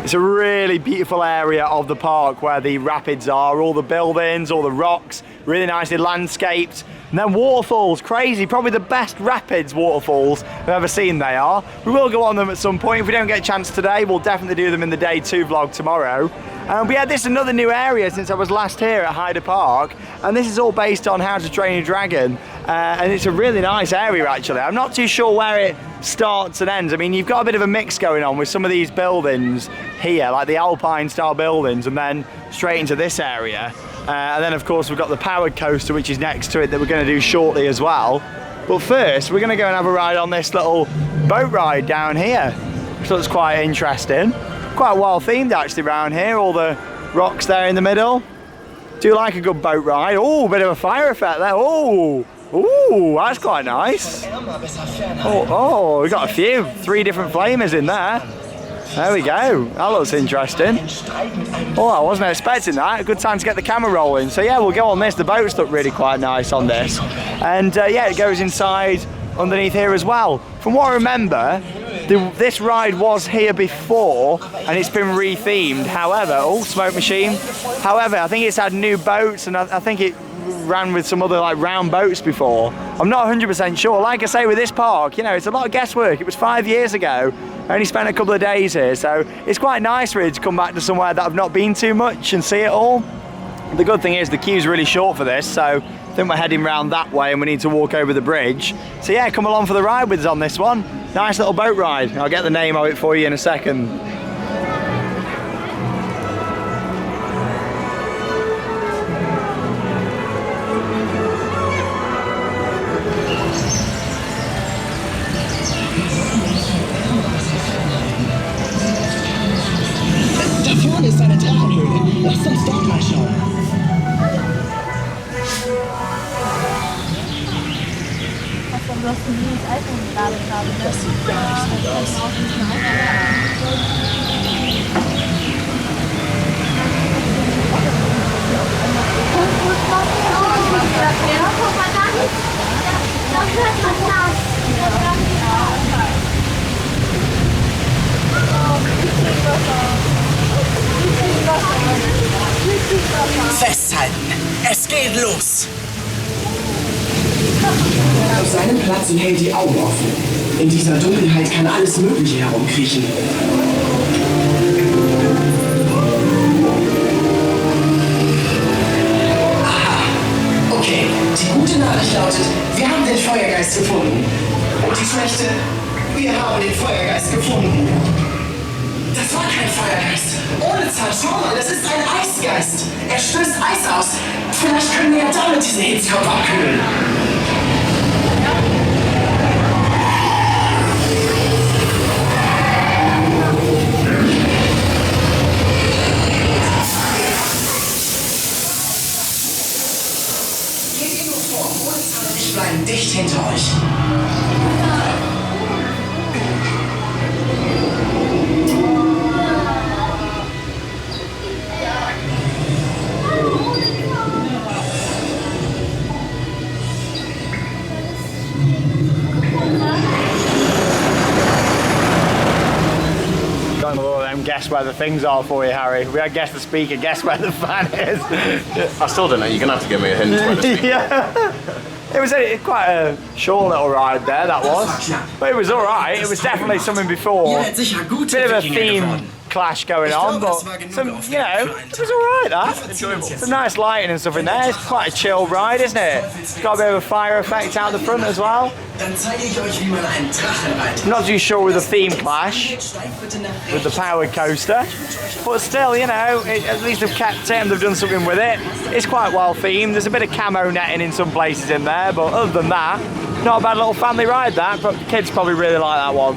It's a really beautiful area of the park where the rapids are, all the buildings, all the rocks, really nicely landscaped. And then waterfalls, crazy, probably the best rapids waterfalls I've ever seen they are. We will go on them at some point. If we don't get a chance today, we'll definitely do them in the day 2 vlog tomorrow. But yeah, this is another new area since I was last here at Heide Park. And this is all based on How to Train Your Dragon. And it's a really nice area actually. I'm not too sure where it starts and ends. I mean, you've got a bit of a mix going on with some of these buildings here, like the Alpine style buildings, and then straight into this area. And then of course we've got the powered coaster which is next to it that we're going to do shortly as well. But first we're going to go and have a ride on this little boat ride down here. So it's quite interesting. Quite well themed actually around here, all the rocks there in the middle. Do like a good boat ride. Oh, bit of a fire effect there. Oh, Ooh, that's quite nice. Oh, we got a few. 3 different flamers in there. There we go. That looks interesting. Oh, I wasn't expecting that. A good time to get the camera rolling. So yeah, we'll go on this. The boats look really quite nice on this. And yeah, it goes inside underneath here as well. From what I remember, this ride was here before and it's been rethemed. However, oh, smoke machine. However, I think it's had new boats and I think it ran with some other like round boats before. I'm not 100% sure. Like I say, with this park, you know, it's a lot of guesswork. It was 5 years ago. I only spent a couple of days here, so it's quite nice really to come back to somewhere that I've not been too much and see it all. The good thing is the queue's really short for this, so I think we're heading round that way and we need to walk over the bridge. So yeah, come along for the ride with us on this one. Nice little boat ride. I'll get the name of it for you in a second. Ist eine Drachenhöhle. Lass uns dort mal schauen. Du hast ein neues iPhone geladen gerade. Das sieht gar nicht so gut aus. Ja, guck mal da. Da hört man das. Festhalten! Es geht los! Auf seinem Platz und hält die Augen offen. In dieser Dunkelheit kann alles Mögliche herumkriechen. Aha! Okay, die gute Nachricht lautet, wir haben den Feuergeist gefunden. Und die schlechte, wir haben den Feuergeist gefunden. Das war kein Feuergeist. Ohne Zahn, schau mal, das ist ein Eisgeist. Er stößt Eis aus. Vielleicht können wir ja damit diesen Hitzkopf abkühlen. Geht ihr nur vor, ohne Zahn und ich bleiben dicht hinter euch. Guess where the things are for you, Harry. We had guess the speaker, guess where the fan is. I still don't know. You're gonna have to give me a hint where the speaker. Yeah. It was quite a short little ride there, that was. But it was alright. It was definitely something before. Bit of a theme clash going on, but some, you know, it was alright that. Enjoyable. It's a nice lighting and stuff in there. It's quite a chill ride, isn't it? It's got a bit of a fire effect out the front as well. I'm not too sure with the theme clash with the powered coaster, but still, you know, at least they've kept it and they've done something with it. It's quite well themed. There's a bit of camo netting in some places in there, but other than that, not a bad little family ride that. But the kids probably really like that one.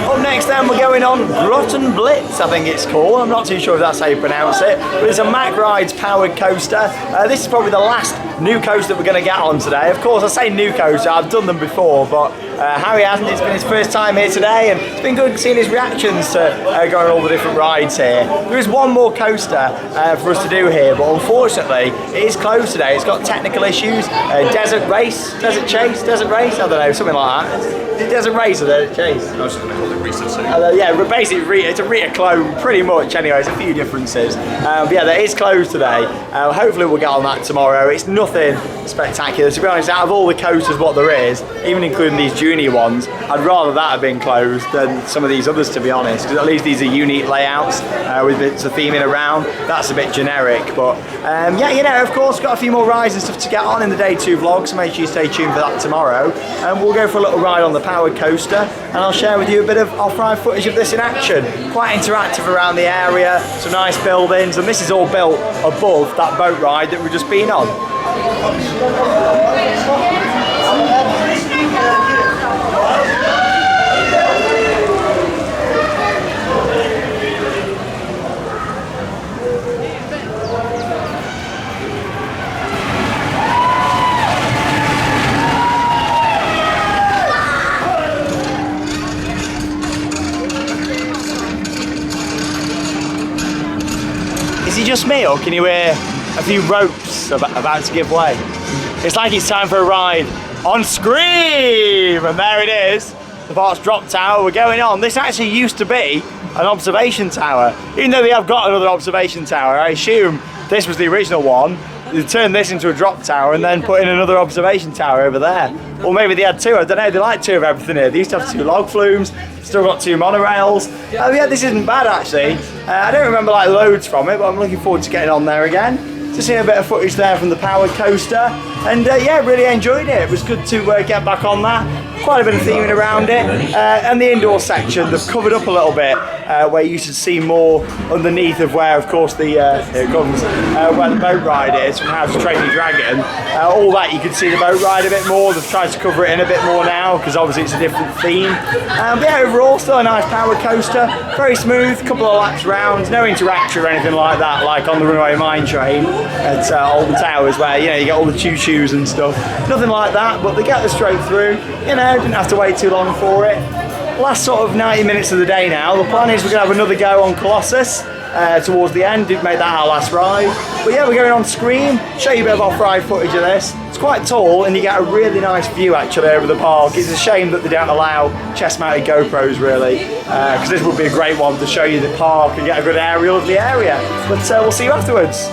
Up next then we're going on Bnm Blitz, I think it's called. I'm not too sure if that's how you pronounce it, but it's a Mack Rides powered coaster. This is probably the last new coaster that we're going to get on today. Of course, I say new coaster, I've done them before, but Harry hasn't. It's been his first time here today, and it's been good seeing his reactions to going on all the different rides here. There is one more coaster for us to do here, but unfortunately it is closed today. It's got technical issues. Desert Race, Desert Chase, Desert Race, I don't know, something like that. Desert Race or Desert Chase? I was just going to call it Rita soon. Yeah, basically it's a Rita clone, pretty much anyway. There's a few differences. But yeah, that is closed today. Hopefully we'll get on that tomorrow. It's nothing spectacular. To be honest, out of all the coasters what there is, even including these junior ones, I'd rather that have been closed than some of these others, to be honest, because at least these are unique layouts with bits of theming around. That's a bit generic, but yeah, you know, of course, got a few more rides and stuff to get on in the day 2 vlog, so make sure you stay tuned for that tomorrow. And we'll go for a little ride on the powered coaster, and I'll share with you a bit of off-ride footage of this in action. Quite interactive around the area, some nice buildings, and this is all built above that boat ride that we've just been on. Is it just me, or can you hear a few ropes about to give way? It's like it's time for a ride on Scream, and there it is, the park's drop tower. We're going on. This actually used to be an observation tower, even though they have got another observation tower. I assume this was the original one. They turned this into a drop tower and then put in another observation tower over there. Or maybe they had two, I don't know, they like two of everything here. They used to have 2 log flumes, still got 2 monorails. Oh yeah, this isn't bad actually. I don't remember like loads from it, but I'm looking forward to getting on there again. Just seeing a bit of footage there from the powered coaster, and yeah, really enjoyed it. It was good to get back on that. Quite a bit of theming around it, and the indoor section they've covered up a little bit, where you should see more underneath of where, of course, the here it comes, where the boat ride is from How to Train Your Dragon. All that you can see the boat ride a bit more. They've tried to cover it in a bit more now because obviously it's a different theme. But yeah, overall still a nice powered coaster, very smooth, couple of laps round, no interaction or anything like that, like on the Runaway Mine Train at Alton Towers, where you know you get all the choo-choos and stuff. Nothing like that, but they get us straight through. You know, didn't have to wait too long for it. Last sort of 90 minutes of the day now. The plan is we're going to have another go on Colossus towards the end. Didn't make that our last ride. But yeah, we're going on Scream. Show you a bit of off-ride footage of this. It's quite tall and you get a really nice view actually over the park. It's a shame that they don't allow chest-mounted GoPros really, because this would be a great one to show you the park and get a good aerial of the area. But we'll see you afterwards.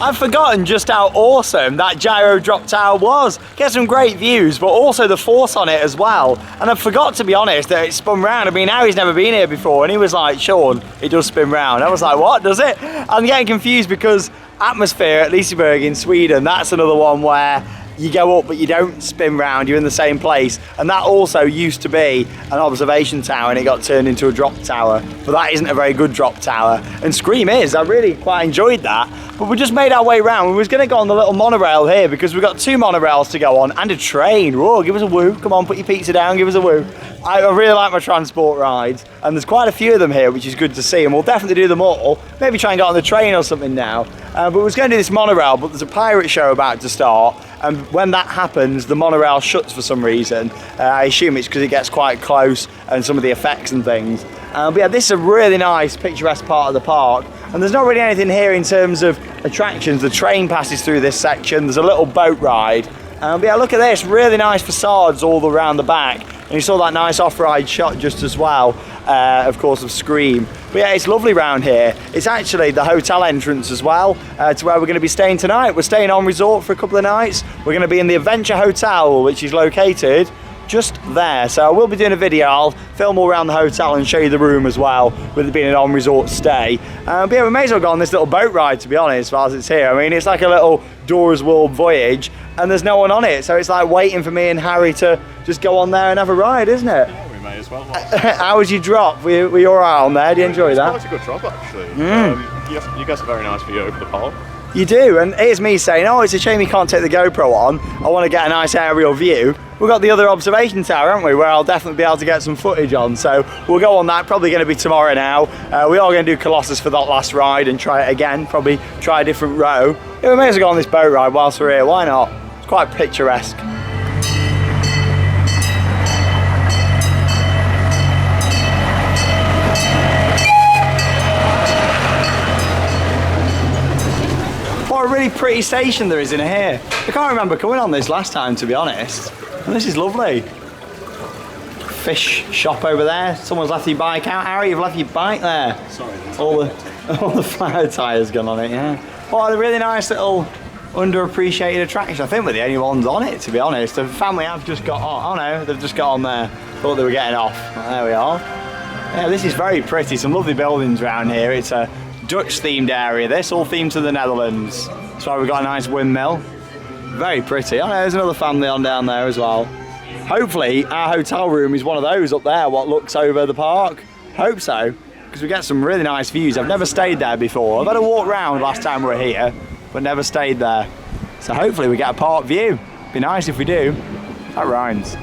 I've forgotten just how awesome that gyro drop tower was. Get some great views, but also the force on it as well. And I forgot, to be honest, that it spun round. I mean, Harry's never been here before, and he was like, Sean, it does spin round. I was like, what, does it? I'm getting confused because Atmosphere at Liseberg in Sweden, that's another one where you go up but you don't spin round, you're in the same place, and that also used to be an observation tower and it got turned into a drop tower, but that isn't a very good drop tower, and Scream is. I really quite enjoyed that, but we just made our way around. We was going to go on the little monorail here because we've got 2 monorails to go on and a train. Whoa, give us a woo, come on, put your pizza down, give us a woo. I really like my transport rides, and there's quite a few of them here, which is good to see, and we'll definitely do them all. Maybe try and get on the train or something now. But we was going to do this monorail, but there's a pirate show about to start, and when that happens, the monorail shuts for some reason. I assume it's because it gets quite close and some of the effects and things. But yeah, this is a really nice, picturesque part of the park, and there's not really anything here in terms of attractions. The train passes through this section, there's a little boat ride. But yeah, look at this, really nice facades all around the back. And you saw that nice off-ride shot just as well, of course, of Scream. But yeah, it's lovely round here. It's actually the hotel entrance as well, to where we're going to be staying tonight. We're staying on resort for a couple of nights. We're going to be in the Adventure Hotel, which is located just there. So I will be doing a video. I'll film all around the hotel and show you the room as well, with it being an on-resort stay. But yeah, we may as well go on this little boat ride, to be honest, whilst it's here. I mean, it's like a little Dora's World voyage, and there's no one on it, so it's like waiting for me and Harry to just go on there and have a ride, isn't it? Yeah, we may as well. How was your drop? Were you alright on there? Did you enjoy that? It's quite a good drop actually. You guys a very nice view over the park. You do, and here's me saying, oh, it's a shame you can't take the GoPro on. I want to get a nice aerial view. We've got the other observation tower, haven't we, where I'll definitely be able to get some footage on. So we'll go on that, probably going to be tomorrow now. We are going to do Colossus for that last ride and try it again, probably try a different row. Yeah, we may as well go on this boat ride whilst we're here, why not? It's quite picturesque. What a really pretty station there is in here. I can't remember coming on this last time, to be honest. And this is lovely. Fish shop over there. Someone's left your bike out. Harry, you've left your bike there. Sorry. All the flower tyres gone on it, yeah. What a really nice little underappreciated attraction. I think we're the only ones on it, to be honest. The family have just got on. Oh no, they've just got on there. Thought they were getting off. Well, there we are. Yeah, this is very pretty. Some lovely buildings around here. It's a Dutch themed area, this, all themed to the Netherlands. That's why we've got a nice windmill. Very pretty. Oh no, there's another family on down there as well. Hopefully our hotel room is one of those up there, what looks over the park. Hope so, because we get some really nice views. I've never stayed there before. I've had a walk round last time we were here, but never stayed there. So hopefully we get a park view. Be nice if we do. That rhymes.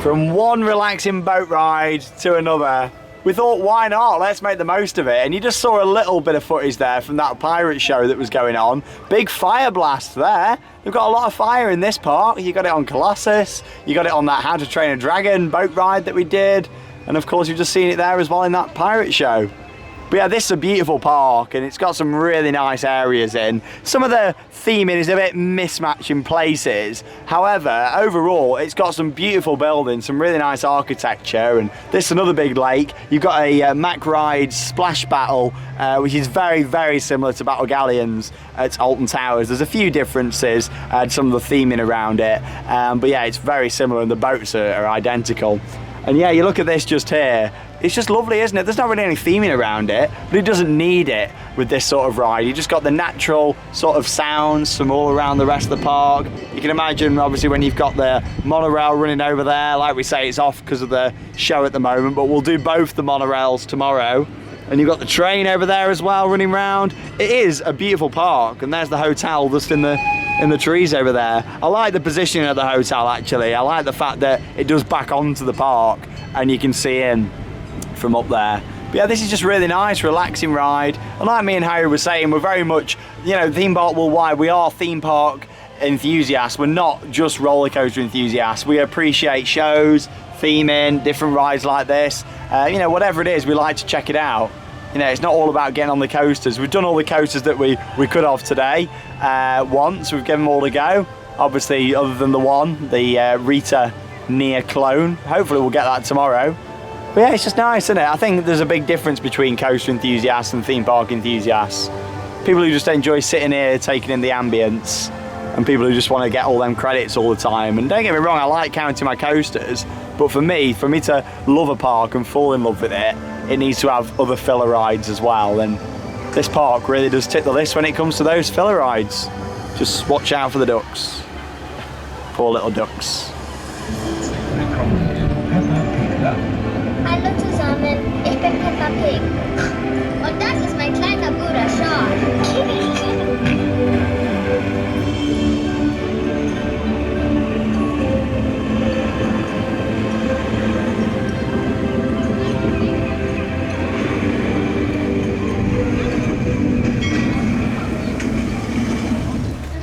From one relaxing boat ride to another. We thought, why not? Let's make the most of it. And you just saw a little bit of footage there from that pirate show that was going on. Big fire blast there. They've got a lot of fire in this park. You got it on Colossus. You got it on that How to Train a Dragon boat ride that we did. And of course, you've just seen it there as well in that pirate show. But yeah, this is a beautiful park and it's got some really nice areas in. Some of the theming is a bit mismatched in places. However, overall, it's got some beautiful buildings, some really nice architecture, and this is another big lake. You've got a Mack Ride Splash Battle, which is very, very similar to Battle Galleons at Alton Towers. There's a few differences, some of the theming around it, but yeah, it's very similar and the boats are identical. And yeah, you look at this just here, it's just lovely, isn't it? There's not really any theming around it, but it doesn't need it with this sort of ride. You just got the natural sort of sounds from all around the rest of the park. You can imagine, obviously, when you've got the monorail running over there, like we say, it's off because of the show at the moment, but we'll do both the monorails tomorrow. And you've got the train over there as well running round. It is a beautiful park, and there's the hotel just in the trees over there. I like the positioning of the hotel, actually. I like the fact that it does back onto the park and you can see in from up there. But yeah, this is just really nice, relaxing ride. And like me and Harry were saying, we're very much, you know, theme park worldwide. We are theme park enthusiasts. We're not just roller coaster enthusiasts. We appreciate shows, theming, different rides like this. You know, whatever it is, we like to check it out. You know, it's not all about getting on the coasters. We've done all the coasters that we could have today. Once, we've given them all a go. Obviously, other than the one, the Rita Near clone. Hopefully we'll get that tomorrow. But yeah, it's just nice, isn't it? I think there's a big difference between coaster enthusiasts and theme park enthusiasts. People who just enjoy sitting here, taking in the ambience, and people who just want to get all them credits all the time. And don't get me wrong, I like counting my coasters, but for me to love a park and fall in love with it, it needs to have other filler rides as well. And this park really does tick the list when it comes to those filler rides. Just watch out for the ducks. Poor little ducks. Hallo zusammen, ich bin Peppa Pig. Und das ist mein kleiner Bruder Sean.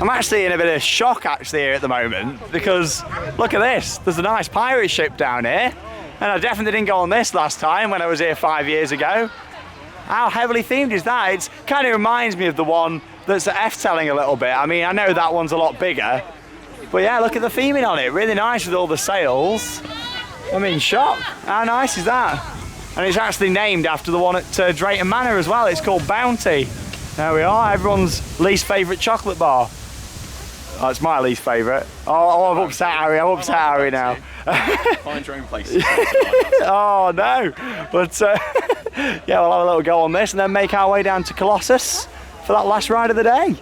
I'm actually in a bit of shock actually here at the moment because look at this, there's a nice pirate ship down here. And I definitely didn't go on this last time when I was here 5 years ago. How heavily themed is that? It kind of reminds me of the one that's at F-telling a little bit. I mean, I know that one's a lot bigger, but yeah, look at the theming on it. Really nice with all the sails. I'm in shock. How nice is that? And it's actually named after the one at Drayton Manor as well. It's called Bounty. There we are, everyone's least favourite chocolate bar. Oh, it's my least favourite. Oh, I've upset Harry. I'm upset Harry now. Find your own place. Oh no! But yeah, we'll have a little go on this and then make our way down to Colossus for that last ride of the day.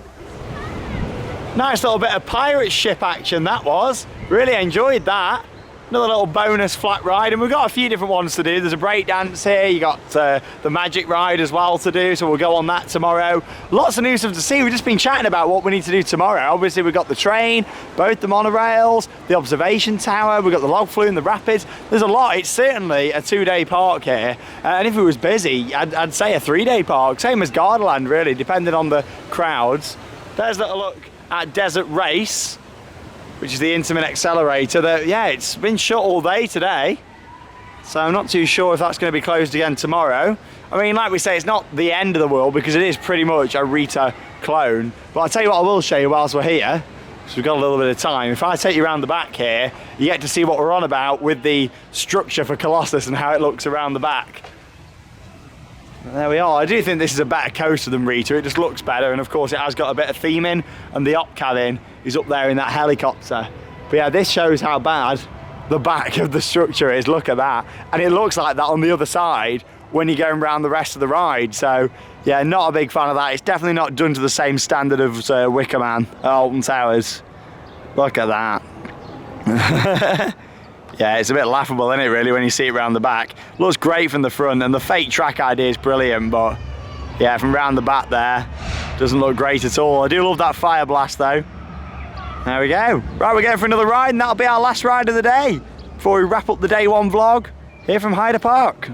Nice little bit of pirate ship action that was. Really enjoyed that. Another little bonus flat ride, and we've got a few different ones to do. There's a break dance here, you got the magic ride as well to do, so we'll go on that tomorrow. Lots of new stuff to see. We've just been chatting about what we need to do tomorrow. Obviously we've got the train, both the monorails, the observation tower, we've got the log flume, the rapids. There's a lot. It's certainly a 2-day park here, and if it was busy, I'd say a 3-day park. Same as Gardaland really, depending on the crowds. There's a little look at Desert Race, which is the Intamin accelerator. That, yeah, it's been shut all day today, so I'm not too sure if that's going to be closed again tomorrow. I mean, like we say, it's not the end of the world because it is pretty much a Rita clone. But I'll tell you what I will show you whilst we're here, so we've got a little bit of time. If I take you around the back here, you get to see what we're on about with the structure for Colossus and how it looks around the back. There we are. I do think this is a better coaster than Rita. It just looks better, and of course it has got a bit of theming, and the op cabin is up there in that helicopter. But yeah, this shows how bad the back of the structure is. Look at that. And it looks like that on the other side when you're going around the rest of the ride. So yeah, not a big fan of that. It's definitely not done to the same standard of Wicker Man at Alton Towers. Look at that. Yeah, it's a bit laughable, isn't it, really, when you see it around the back. Looks great from the front, and the fake track idea is brilliant, but yeah, from round the back there, doesn't look great at all. I do love that fire blast, though. There we go. Right, we're going for another ride, and that'll be our last ride of the day. before we wrap up the day one vlog here from Heide Park.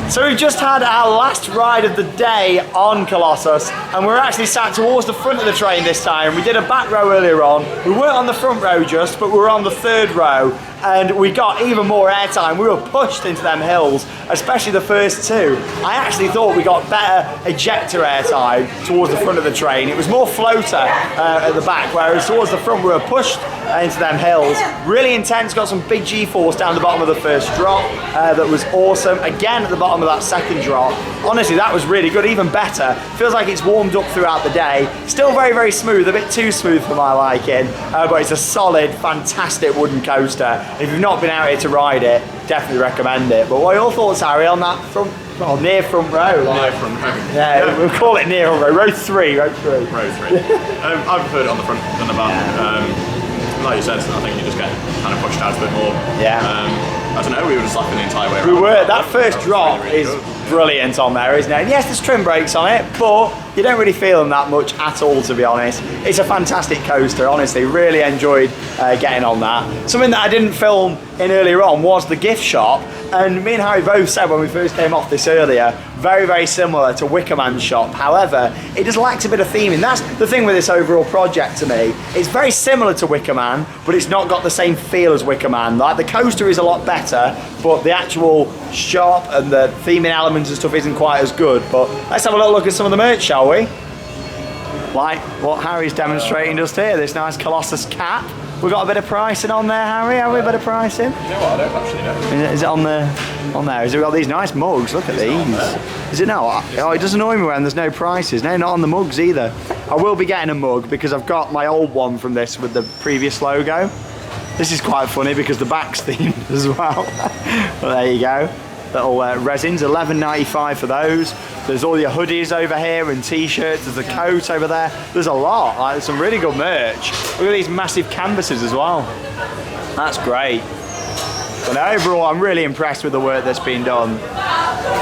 So we've just had our last ride of the day on Colossus, and we're actually sat towards the front of the train this time. We did a back row earlier on. We weren't on the front row just, but we were on the third row, and we got even more airtime. We were pushed into them hills, especially the first two. I actually thought we got better ejector airtime towards the front of the train. It was more floater at the back, whereas towards the front we were pushed into them hills. Really intense, got some big G-force down the bottom of the first drop. That was awesome. Again at the bottom of that second drop. Honestly, that was really good, even better. Feels like it's warmed up throughout the day. Still very, very smooth, a bit too smooth for my liking, but it's a solid, fantastic wooden coaster. If you've not been out here to ride it, definitely recommend it. But what are your thoughts, Harry, on that front, well, near front row? Near front row. Yeah, we'll call it near row. Row 3, row 3. Row 3. I preferred it on the front than the back. Like you said, I think you just get kind of pushed out a bit more. Yeah. I don't know, we were just laughing the entire way around. We were. That first drop really is good. Brilliant on there, isn't it? And yes, there's trim brakes on it, but you don't really feel them that much at all, to be honest. It's a fantastic coaster, honestly. Really enjoyed getting on that. Something that I didn't film in earlier on was the gift shop. And me and Harry both said when we first came off this earlier, very, very similar to Wicker Man's shop. However, it just lacks a bit of theming. That's the thing with this overall project to me. It's very similar to Wicker Man, but it's not got the same feel as Wicker Man. Like, the coaster is a lot better, but the actual shop and the theming elements and stuff isn't quite as good. But let's have a little look at some of the merch, shall we? Like what Harry's demonstrating just here, this nice Colossus cap. We've got a bit of pricing on there, Harry. Have we a bit of pricing? You know what? I don't actually know. Is it on there? Is it got these nice mugs? Look at these. Is it not? Oh, it does annoy me when there's no prices. No, not on the mugs either. I will be getting a mug because I've got my old one from this with the previous logo. This is quite funny because the back's themed as well. But there you go. Little resins, $11.95 for those. There's all your hoodies over here and t-shirts. There's a coat over there. There's a lot. Like, there's some really good merch. Look at these massive canvases as well. That's great. But overall, I'm really impressed with the work that's been done.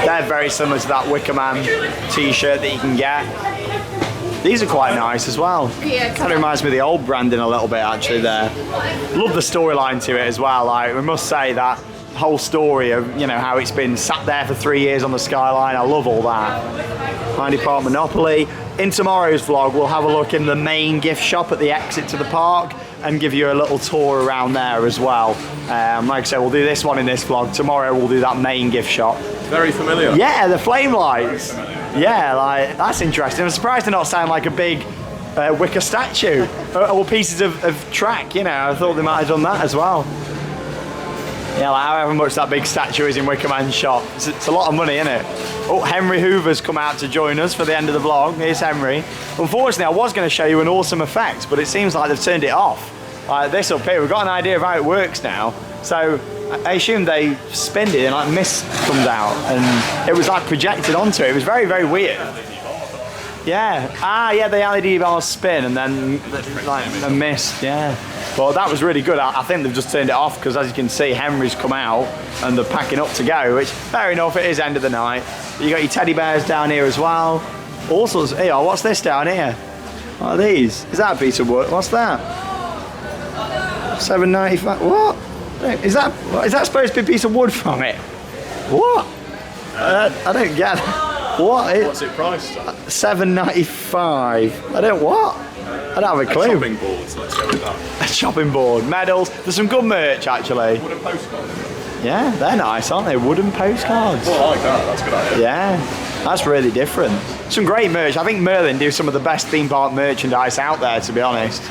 They're very similar to that Wicker Man t-shirt that you can get. These are quite nice as well. Kind of reminds me of the old branding a little bit actually there. Love the storyline to it as well. Like, we must say that whole story of, you know, how it's been sat there for 3 years on the skyline. I love all that. Heide Park Monopoly. In tomorrow's vlog, we'll have a look in the main gift shop at the exit to the park and give you a little tour around there as well. Like I said, we'll do this one in this vlog. Tomorrow we'll do that main gift shop. Very familiar. Yeah, the flame lights. Yeah, like, that's interesting. I'm surprised they're not sound like a big wicker statue or pieces of track, you know. I thought they might have done that as well. Yeah, like however much that big statue is in Wicker Man's shop. It's a lot of money, isn't it? Oh, Henry Hoover's come out to join us for the end of the vlog. Here's Henry. Unfortunately, I was going to show you an awesome effect, but it seems like they've turned it off. Like this up here, we've got an idea of how it works now. So I assume they spinned it and like mist comes out and it was like projected onto it. It was very, very weird. Yeah. Ah, yeah, the LED bars spin and then like a mist, yeah. But that was really good. I think they've just turned it off because, as you can see, Henry's come out and they're packing up to go, which, fair enough, it is end of the night. You got your teddy bears down here as well. Also, here, what's this down here? What are these? Is that a piece of wood? What's that? $7.95. What? Is that supposed to be a piece of wood from it? What? I don't get it. What's it priced at? $7.95. I don't what? I don't have a clue. A chopping board, so let's go with that. A chopping board, medals. There's some good merch actually. Wooden postcards. Yeah, they're nice, aren't they? Wooden postcards. Oh, I like that. That's a good idea. Yeah, that's really different. Some great merch. I think Merlin do some of the best theme park merchandise out there, to be honest.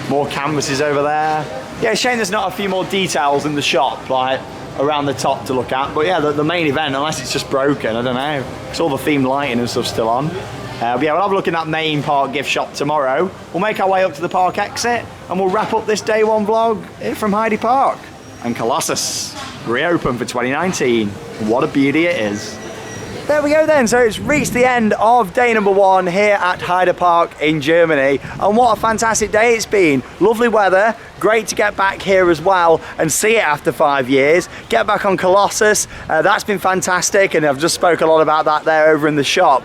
More canvases over there. Yeah, shame there's not a few more details in the shop, like around the top to look at. But yeah, the main event, unless it's just broken, I don't know. It's all the themed lighting and stuff still on. But yeah, we'll have a look in that main park gift shop tomorrow. We'll make our way up to the park exit and we'll wrap up this day one vlog here from Heide Park. And Colossus, reopened for 2019. What a beauty it is. There we go then, so it's reached the end of day number one here at Heide Park in Germany, and what a fantastic day it's been. Lovely weather, great to get back here as well and see it after 5 years. Get back on Colossus, that's been fantastic, and I've just spoke a lot about that there over in the shop.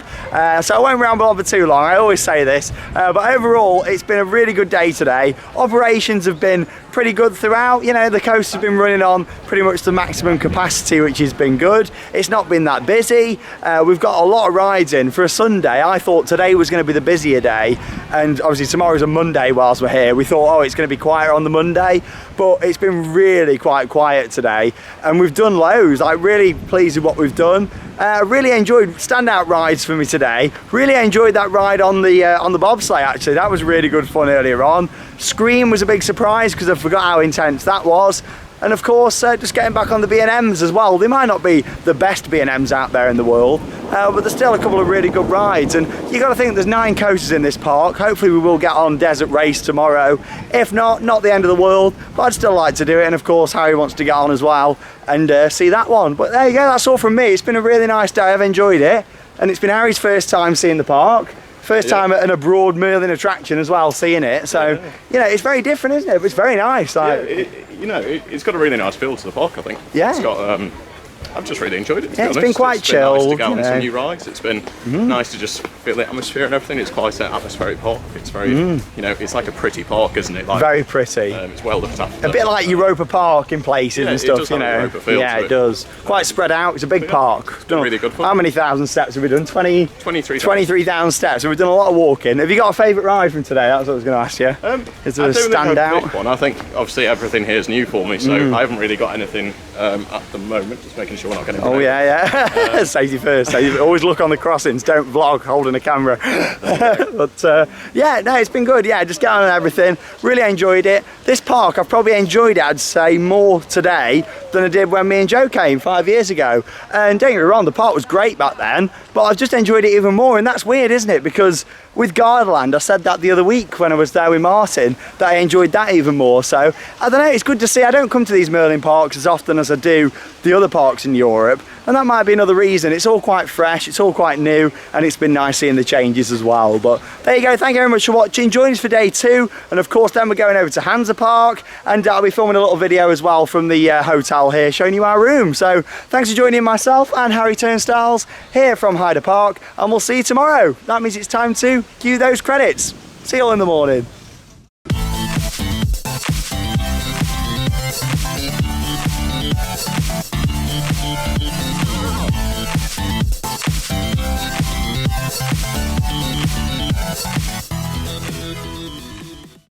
So I won't ramble on for too long, I always say this, but overall it's been a really good day today. Operations have been pretty good throughout, you know, the coaster's been running on pretty much the maximum capacity, which has been good. It's not been that busy. We've got a lot of rides in for a Sunday. I thought today was going to be the busier day, and obviously tomorrow's a Monday whilst we're here. We thought, oh, it's going to be quieter on the Monday, but it's been really quite quiet today, and we've done loads. Like, really pleased with what we've done. Really enjoyed standout rides for me today. Really enjoyed that ride on the bobsleigh actually. That was really good fun earlier on. Scream was a big surprise because I forgot how intense that was. And of course, just getting back on the Bnms as well. They might not be the best Bnms out there in the world, but there's still a couple of really good rides. And you got to think there's 9 coasters in this park. Hopefully we will get on Desert Race tomorrow. If not the end of the world, but I'd still like to do it. And of course, Harry wants to get on as well and see that one. But there you go, that's all from me. It's been a really nice day, I've enjoyed it. And it's been Harry's first time seeing the park. First time at an abroad Merlin attraction as well, seeing it. So, you know, it's very different, isn't it? But it's very nice. Like, you know, it's got a really nice feel to the park, I think. Yeah. It's got, I've just really enjoyed it. Yeah, it's been quite chilled. Nice to go on some new rides. It's been nice to just feel the atmosphere and everything. It's quite an atmospheric park. It's very, you know, it's like a pretty park, isn't it? Like, very pretty. It's well looked after. A bit like Europa Park in places and stuff, it does you know. Yeah, it does. Quite spread out. It's a big park. It's been really good fun. How many thousand steps have we done? 23,000 steps. So we've done a lot of walking. Have you got a favourite ride from today? That's what I was going to ask you. Is there a standout one? I think obviously everything here is new for me, so I haven't really got anything at the moment. Just making sure we're not getting. Oh yeah. Yeah, safety first. Always look on the crossings, don't vlog holding a camera. But yeah, no, it's been good. Yeah, just get on and everything. Really enjoyed it. This park, I've probably enjoyed it, I'd say, more today than I did when me and Joe came 5 years ago. And don't get me wrong, the park was great back then, but I've just enjoyed it even more. And that's weird, isn't it? Because with Gardaland, I said that the other week when I was there with Martin, that I enjoyed that even more. So I don't know, it's good to see. I don't come to these Merlin parks as often as I do the other parks in Europe, and that might be another reason. It's all quite fresh, it's all quite new, and it's been nice seeing the changes as well. But there you go, thank you very much for watching. Join us for day 2, and of course then we're going over to Hansa Park, and I'll be filming a little video as well from the hotel here showing you our room. So thanks for joining myself and Harry Turnstiles here from Heide Park, and we'll see you tomorrow. That means it's time to cue those credits. See you all in the morning. We'll be right back.